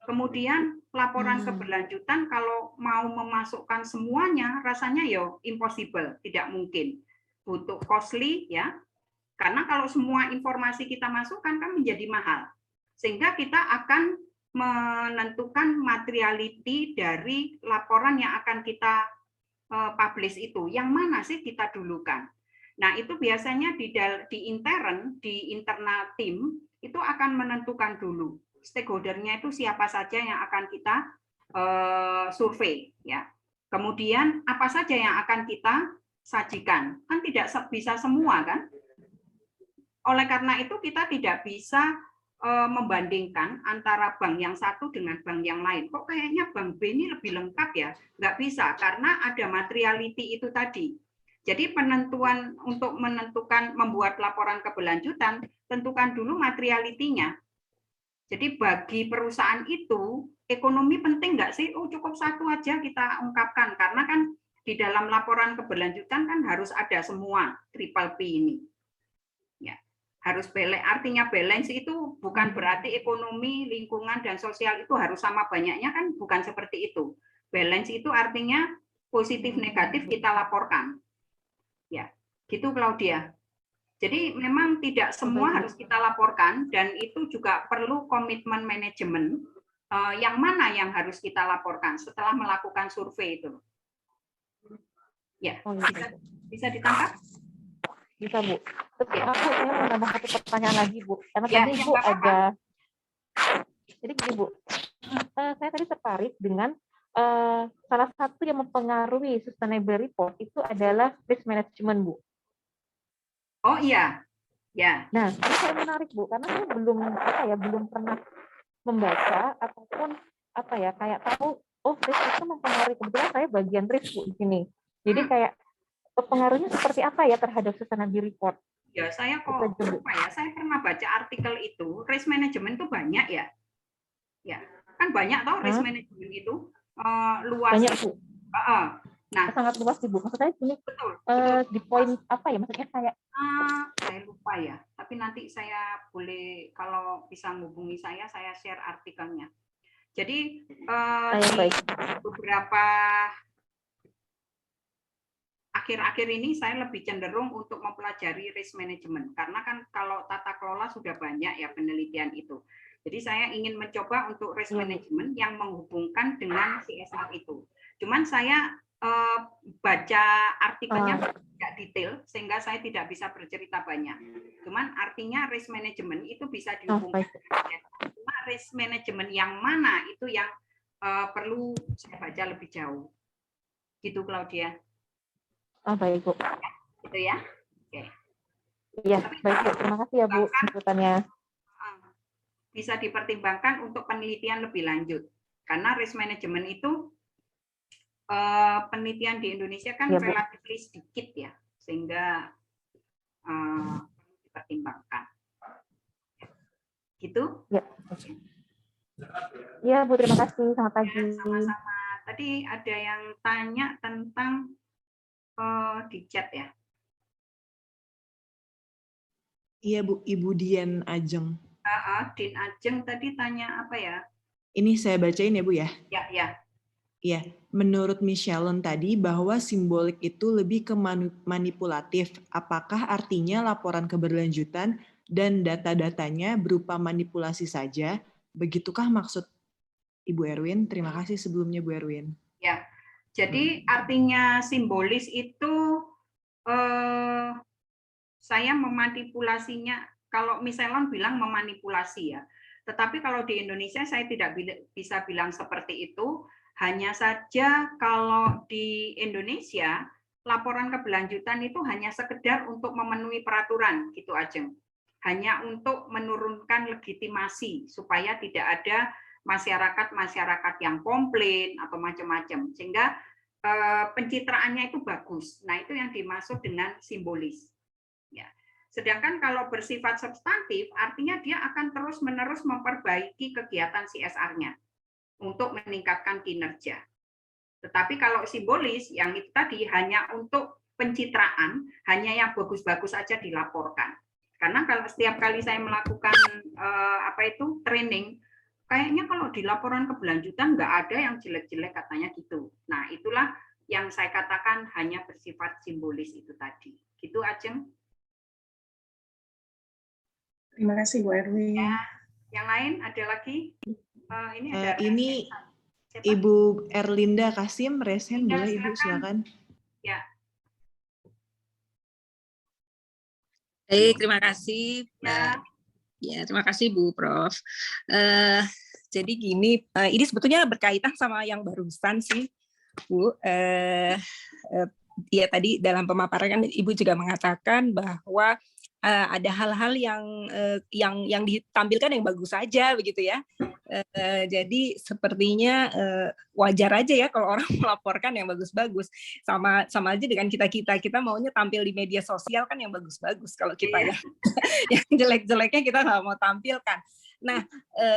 Kemudian laporan keberlanjutan kalau mau memasukkan semuanya rasanya impossible, tidak mungkin. Butuh costly ya. Karena kalau semua informasi kita masukkan kan menjadi mahal. Sehingga kita akan menentukan materiality dari laporan yang akan kita publish itu. Yang mana sih kita dulukan? Nah, itu biasanya di internal tim itu akan menentukan dulu stakeholder-nya itu siapa saja yang akan kita survei ya. Kemudian apa saja yang akan kita sajikan? Kan tidak bisa semua kan? oleh karena itu kita tidak bisa membandingkan antara bank yang satu dengan bank yang lain. Kok kayaknya bank B ini lebih lengkap ya? Nggak bisa, karena ada materiality itu tadi. Jadi penentuan untuk menentukan membuat laporan keberlanjutan, tentukan dulu materiality-nya. Jadi bagi perusahaan itu, ekonomi penting nggak sih? Oh, cukup satu aja kita ungkapkan. Karena kan di dalam laporan keberlanjutan kan harus ada semua triple P ini. Ya, harus balance. Artinya balance itu bukan berarti ekonomi, lingkungan, dan sosial itu harus sama banyaknya, kan bukan seperti itu. Balance itu artinya positif negatif kita laporkan. Ya, gitu Claudia. Jadi memang tidak semua harus kita laporkan, dan itu juga perlu komitmen manajemen yang mana yang harus kita laporkan setelah melakukan survei itu. Ya, bisa ditangkap? Bisa, Bu. Terus saya mau nambah satu pertanyaan lagi, Bu. Karena Ya, tadi Bu ada, jadi gini, Bu. Saya tadi tertarik dengan salah satu yang mempengaruhi sustainable report itu adalah risk management, Bu. Oh iya, ya. Nah, ini saya menarik, Bu, karena saya belum pernah membaca ataupun kayak tahu, oh risk itu mempengaruhi. Kebetulan saya bagian risk, Bu, di sini. Jadi kayak pengaruhnya seperti apa ya terhadap sustainability report? Ya, saya lupa ya. Saya pernah baca artikel itu. Risk management itu banyak ya. Ya, kan banyak toh risk management itu luas. Banyak, Bu. Nah, sangat luas sih, Bu. Maksud saya ini di poin apa ya? Maksudnya kayak saya lupa ya. Tapi nanti saya boleh, kalau bisa menghubungi saya share artikelnya. Jadi di beberapa akhir-akhir ini saya lebih cenderung untuk mempelajari risk management, karena kan kalau tata kelola sudah banyak ya penelitian itu. Jadi saya ingin mencoba untuk risk management yang menghubungkan dengan CSR itu. Cuman saya baca artikelnya tidak detail sehingga saya tidak bisa bercerita banyak. Cuman artinya risk management itu bisa dihubungkan. Cuma risk management yang mana itu yang perlu saya baca lebih jauh. Gitu Claudia. Oh, baik, Bu. Gitu ya. Oke. Iya, baik, Bu. Terima kasih ya, Bu, inputannya. Bisa dipertimbangkan untuk penelitian lebih lanjut. Karena risk management itu penelitian di Indonesia kan ya, relatif sedikit ya, sehingga dipertimbangkan. Gitu? Ya. Ya, Bu, terima kasih. Selamat pagi. Ya, sama-sama. Tadi ada yang tanya tentang di chat ya. Iya, Bu, Ibu Dian Ajeng. Din Ajeng tadi tanya apa ya? Ini saya bacain ya, Bu ya? Ya, ya. Ya, menurut Michelin tadi bahwa simbolik itu lebih ke manipulatif. Apakah artinya laporan keberlanjutan dan data-datanya berupa manipulasi saja? Begitukah maksud Ibu Erwin? Terima kasih sebelumnya, Bu Erwin. Ya, jadi artinya simbolis itu saya memanipulasinya. Kalau Michelin bilang memanipulasi ya. Tetapi kalau di Indonesia saya tidak bisa bilang seperti itu. Hanya saja kalau di Indonesia laporan keberlanjutan itu hanya sekedar untuk memenuhi peraturan gitu aja. Hanya untuk menurunkan legitimasi supaya tidak ada masyarakat yang komplain atau macam-macam, sehingga pencitraannya itu bagus. Nah, itu yang dimaksud dengan simbolis. Ya. Sedangkan kalau bersifat substantif, artinya dia akan terus-menerus memperbaiki kegiatan CSR-nya untuk meningkatkan kinerja. Tetapi kalau simbolis, yang itu tadi hanya untuk pencitraan, hanya yang bagus-bagus saja dilaporkan. Karena kalau setiap kali saya melakukan training, kayaknya kalau di laporan keberlanjutan nggak ada yang jelek-jelek katanya gitu. Nah, itulah yang saya katakan hanya bersifat simbolis itu tadi. Gitu, Ajeng. Terima kasih, Bu Erwin. Ya. Yang lain ada lagi? Ini ada ini Ibu Erlinda Kasim, resen ya, boleh Ibu, silakan. Ya. Baik, terima kasih. Ya, terima kasih Bu Prof. Jadi gini, ini sebetulnya berkaitan sama yang barusan sih, Bu. Ya tadi dalam pemaparan kan Ibu juga mengatakan bahwa ada hal-hal yang ditampilkan yang bagus saja begitu ya. Jadi sepertinya wajar aja ya kalau orang melaporkan yang bagus-bagus. Sama aja dengan kita maunya tampil di media sosial kan yang bagus-bagus. Kalau kita yang jelek-jeleknya kita nggak mau tampilkan. Nah,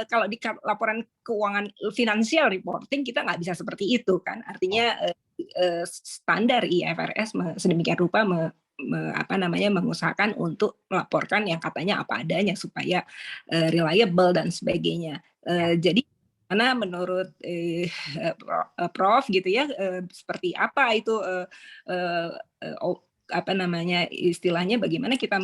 kalau di laporan keuangan finansial reporting kita nggak bisa seperti itu kan. Artinya standar IFRS sedemikian rupa mengusahakan untuk melaporkan yang katanya apa adanya supaya reliable dan sebagainya. Jadi karena menurut Prof gitu ya, seperti apa itu istilahnya bagaimana kita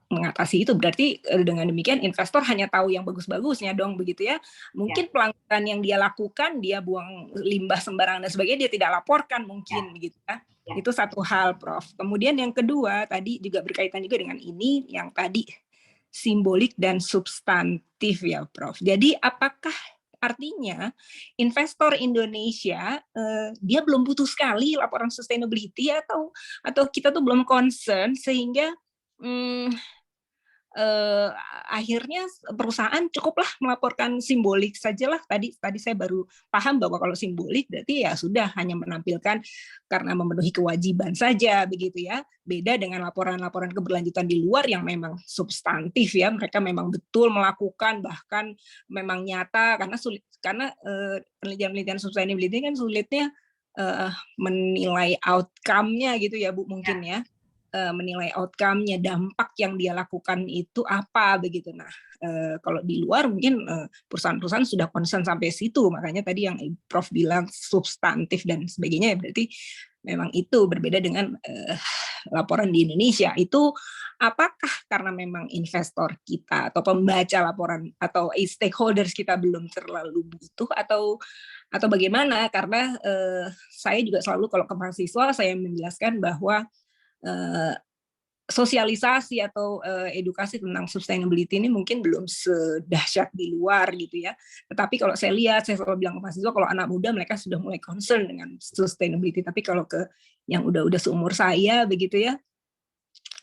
mengatasi itu. Berarti dengan demikian investor hanya tahu yang bagus-bagusnya dong begitu ya. Mungkin pelanggaran yang dia lakukan, dia buang limbah sembarangan dan sebagainya, dia tidak laporkan mungkin begitu ya. Itu satu hal, Prof. Kemudian yang kedua tadi juga berkaitan juga dengan ini yang tadi simbolik dan substantif ya, Prof. Jadi apakah artinya investor Indonesia dia belum butuh sekali laporan sustainability atau kita tuh belum concern sehingga akhirnya perusahaan cukuplah melaporkan simbolik sajalah. Tadi saya baru paham bahwa kalau simbolik berarti ya sudah hanya menampilkan karena memenuhi kewajiban saja begitu ya. Beda dengan laporan-laporan keberlanjutan di luar yang memang substantif ya, mereka memang betul melakukan, bahkan memang nyata, karena penelitian sustainability kan sulitnya menilai outcome-nya gitu ya Bu mungkin ya. Menilai outcome-nya, dampak yang dia lakukan itu apa begitu. Nah, kalau di luar mungkin perusahaan-perusahaan sudah concern sampai situ, makanya tadi yang Prof bilang substantif dan sebagainya, berarti memang itu berbeda dengan laporan di Indonesia. Itu apakah karena memang investor kita atau pembaca laporan atau stakeholders kita belum terlalu butuh atau bagaimana? Karena saya juga selalu kalau ke mahasiswa saya menjelaskan bahwa sosialisasi atau edukasi tentang sustainability ini mungkin belum sedahsyat di luar gitu ya. Tetapi kalau saya lihat, saya selalu bilang ke mahasiswa, kalau anak muda mereka sudah mulai concern dengan sustainability. Tapi kalau ke yang udah seumur saya begitu ya,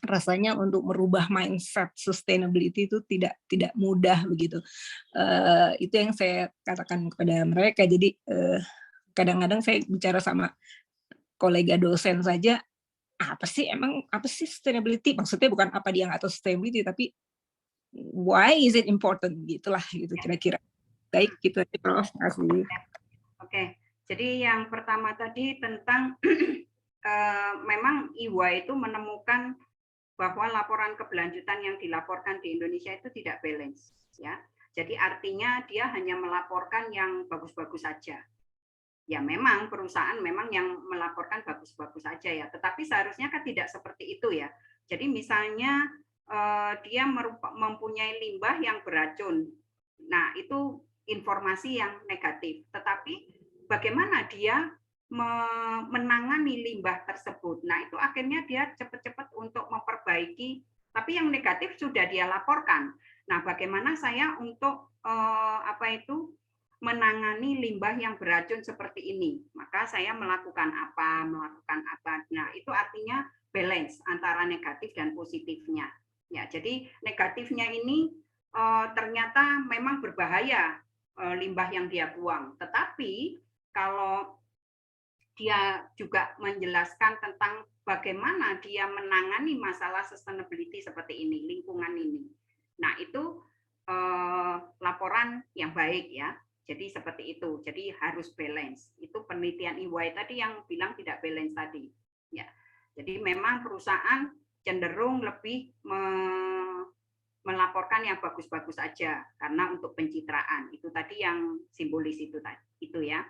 rasanya untuk merubah mindset sustainability itu tidak mudah begitu. Itu yang saya katakan kepada mereka. Jadi kadang-kadang saya bicara sama kolega dosen saja, apa sih sustainability? Maksudnya bukan apa dia nggak tahu sustainability, tapi why is it important gitulah gitu kira-kira. Baik gitu aja Prof. Makasih. Oke, jadi yang pertama tadi tentang memang EY itu menemukan bahwa laporan keberlanjutan yang dilaporkan di Indonesia itu tidak balance ya. Jadi artinya dia hanya melaporkan yang bagus-bagus saja. Ya memang perusahaan memang yang melaporkan bagus-bagus saja ya, tetapi seharusnya kan tidak seperti itu ya. Jadi misalnya dia mempunyai limbah yang beracun, nah itu informasi yang negatif. Tetapi bagaimana dia menangani limbah tersebut? Nah itu akhirnya dia cepat-cepat untuk memperbaiki, tapi yang negatif sudah dia laporkan. Nah bagaimana saya untuk menangani limbah yang beracun seperti ini, maka saya melakukan apa. Nah, itu artinya balance antara negatif dan positifnya. Ya, jadi negatifnya ini ternyata memang berbahaya limbah yang dia buang. Tetapi kalau dia juga menjelaskan tentang bagaimana dia menangani masalah sustainability seperti ini, lingkungan ini. Nah, itu laporan yang baik ya. Jadi seperti itu. Jadi harus balance. Itu penelitian EY tadi yang bilang tidak balance tadi. Ya. Jadi memang perusahaan cenderung lebih melaporkan yang bagus-bagus saja karena untuk pencitraan. Itu tadi yang simbolis itu ya.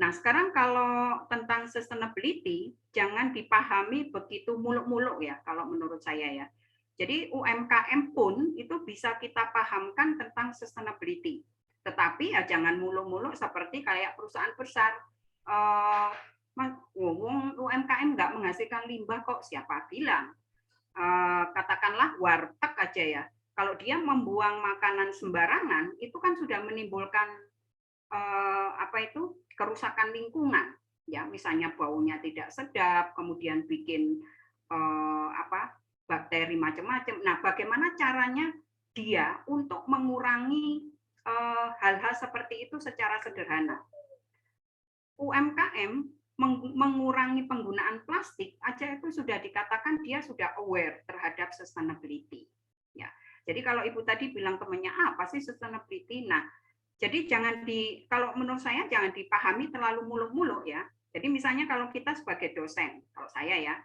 Nah, sekarang kalau tentang sustainability jangan dipahami begitu muluk-muluk ya kalau menurut saya ya. Jadi UMKM pun itu bisa kita pahamkan tentang sustainability. Tetapi ya jangan muluk-muluk seperti kayak perusahaan besar. UMKM nggak menghasilkan limbah kok, siapa bilang? Katakanlah warteg aja ya. Kalau dia membuang makanan sembarangan, itu kan sudah menimbulkan kerusakan lingkungan. Ya, misalnya baunya tidak sedap, kemudian bikin bakteri macam-macam. Nah, bagaimana caranya dia untuk mengurangi hal-hal seperti itu secara sederhana? UMKM mengurangi penggunaan plastik aja itu sudah dikatakan dia sudah aware terhadap sustainability. Ya, jadi kalau Ibu tadi bilang temannya apa sih sustainability? Nah, jadi kalau menurut saya jangan dipahami terlalu muluk-muluk ya. Jadi misalnya kalau kita sebagai dosen, kalau saya ya,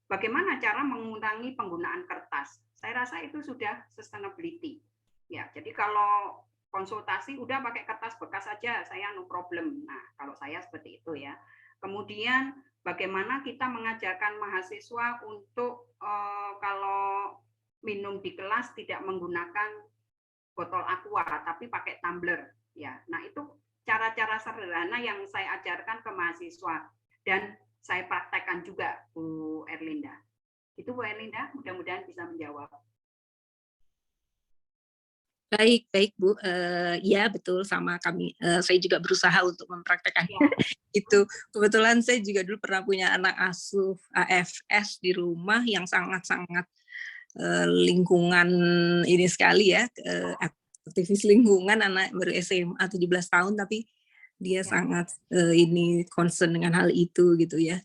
bagaimana cara mengurangi penggunaan kertas? Saya rasa itu sudah sustainability. Ya, jadi kalau konsultasi udah pakai kertas bekas saja, saya no problem. Nah, kalau saya seperti itu ya. Kemudian bagaimana kita mengajarkan mahasiswa untuk kalau minum di kelas tidak menggunakan botol aqua tapi pakai tumbler ya. Nah, itu cara-cara sederhana yang saya ajarkan ke mahasiswa dan saya praktekkan juga, Bu Erlinda. Itu Bu Erlinda, mudah-mudahan bisa menjawab. Baik Bu. Ya betul, sama kami. Saya juga berusaha untuk mempraktekkan itu. Kebetulan saya juga dulu pernah punya anak asuh AFS di rumah yang sangat-sangat lingkungan ini sekali ya, aktivis lingkungan, anak baru SMA 17 tahun tapi dia sangat ini concern dengan hal itu gitu ya.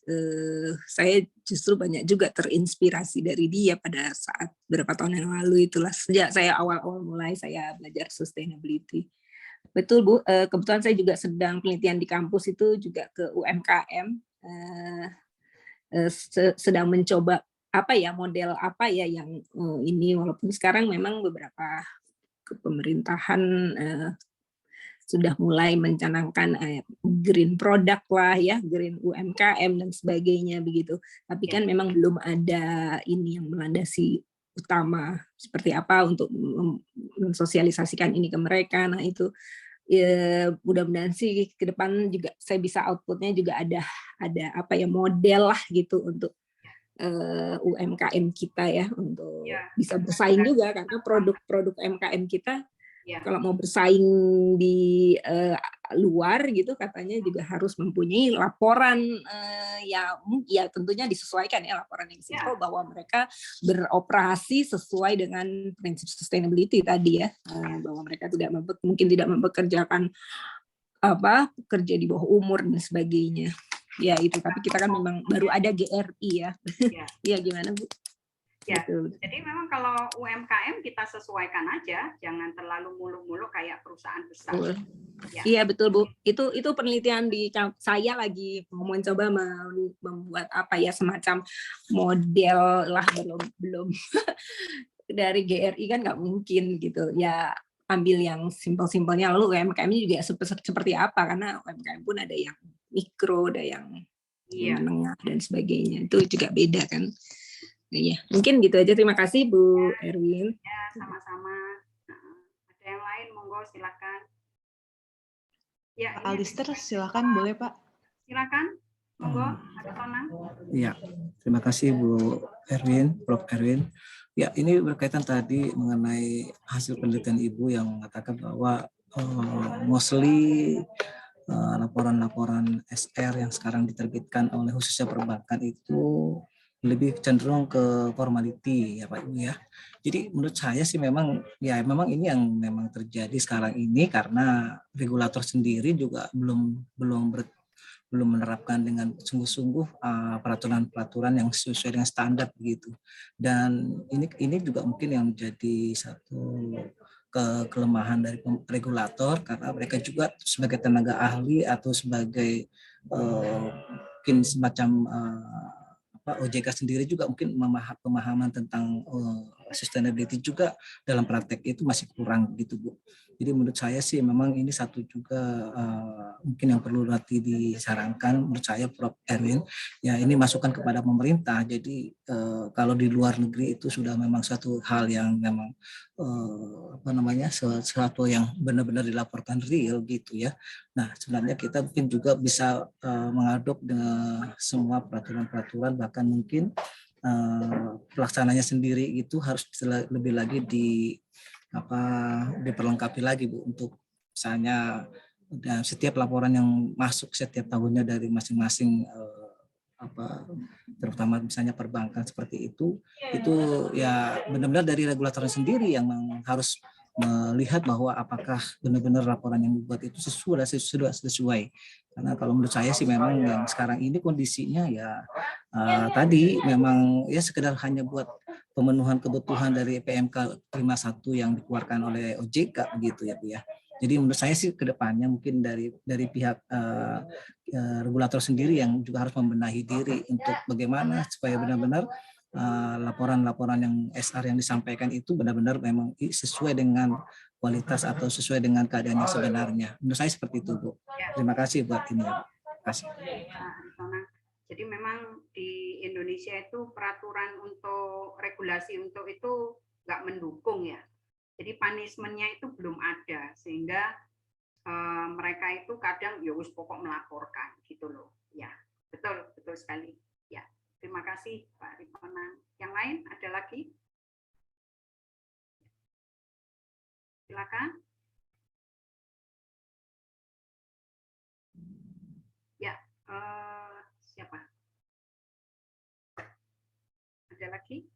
Saya justru banyak juga terinspirasi dari dia pada saat beberapa tahun yang lalu itulah, sejak saya awal-awal mulai saya belajar sustainability. Betul Bu, kebetulan saya juga sedang penelitian di kampus itu juga ke UMKM, sedang mencoba apa ya, model apa ya yang ini, walaupun sekarang memang beberapa pemerintahan sudah mulai mencanangkan green product lah ya, green UMKM dan sebagainya begitu. Tapi kan memang belum ada ini yang melandasi utama seperti apa untuk mensosialisasikan ini ke mereka. Nah itu ya, mudah-mudahan sih ke depan juga saya bisa outputnya juga ada apa ya, model lah gitu untuk UMKM kita ya, untuk bisa bersaing juga, karena produk-produk UMKM kita kalau mau bersaing di luar gitu katanya juga harus mempunyai laporan ya tentunya disesuaikan ya, laporan yang simple bahwa mereka beroperasi sesuai dengan prinsip sustainability tadi ya, bahwa mereka mungkin tidak mempekerjakan pekerja di bawah umur dan sebagainya. Ya itu, tapi kita kan memang baru ada GRI ya. Ya gimana Bu? Ya, jadi memang kalau UMKM kita sesuaikan aja, jangan terlalu muluk-muluk kayak perusahaan besar. Iya betul Bu. Itu penelitian di saya lagi mau mencoba membuat apa ya, semacam model lah, belum dari GRI kan nggak mungkin gitu ya, ambil yang simpel-simpelnya, lalu UMKM-nya juga seperti apa, karena UMKM pun ada yang mikro, ada yang menengah dan sebagainya, itu juga beda kan. Ya, mungkin gitu aja. Terima kasih Bu Erwin. Ya, sama-sama. Ada yang lain, monggo silakan. Ya, Pak Alister, silakan, boleh Pak. Silakan, monggo, ada Tonang. Ya, terima kasih Bu Erwin, Prof. Erwin. Ya, ini berkaitan tadi mengenai hasil penelitian Ibu yang mengatakan bahwa mostly laporan-laporan SR yang sekarang diterbitkan oleh khususnya perbankan itu lebih cenderung ke formality ya Pak Ibu ya. Jadi menurut saya sih memang ini yang memang terjadi sekarang ini karena regulator sendiri juga belum menerapkan dengan sungguh-sungguh peraturan-peraturan yang sesuai dengan standar begitu. Dan ini juga mungkin yang menjadi satu kelemahan dari regulator, karena mereka juga sebagai tenaga ahli atau sebagai mungkin semacam OJK sendiri juga mungkin pemahaman tentang sustainability juga dalam praktek itu masih kurang gitu Bu. Jadi menurut saya sih memang ini satu juga mungkin yang perlu nanti disarankan menurut saya Prof. Erwin, ya ini masukan kepada pemerintah. Jadi kalau di luar negeri itu sudah memang suatu hal yang memang sesuatu yang benar-benar dilaporkan real gitu ya. Nah sebenarnya kita mungkin juga bisa mengadop dengan semua peraturan-peraturan, bahkan mungkin pelaksananya sendiri itu harus lebih lagi diperlengkapi lagi Bu, untuk misalnya setiap laporan yang masuk setiap tahunnya dari masing-masing terutama misalnya perbankan seperti itu ya benar-benar dari regulator sendiri yang harus melihat bahwa apakah benar-benar laporan yang dibuat itu sudah sesuai. Karena kalau menurut saya sih memang yang sekarang ini kondisinya ya tadi memang ya sekedar hanya buat pemenuhan kebutuhan dari PMK 51 yang dikeluarkan oleh OJK begitu ya Bu ya. Jadi menurut saya sih ke depannya mungkin dari pihak regulator sendiri yang juga harus membenahi diri untuk bagaimana supaya benar-benar laporan-laporan yang SR yang disampaikan itu benar-benar memang sesuai dengan kualitas atau sesuai dengan keadaan yang sebenarnya. Menurut saya seperti itu, Bu. Terima kasih buat ini. Terima kasih. Jadi memang di Indonesia itu peraturan untuk regulasi untuk itu nggak mendukung ya. Jadi punishment-nya itu belum ada sehingga mereka itu kadang ya wis pokok melaporkan gitu loh. Ya, betul sekali. Ya. Terima kasih Pak Rifana. Yang lain ada lagi? Silakan. Ya, siapa? Ada lagi?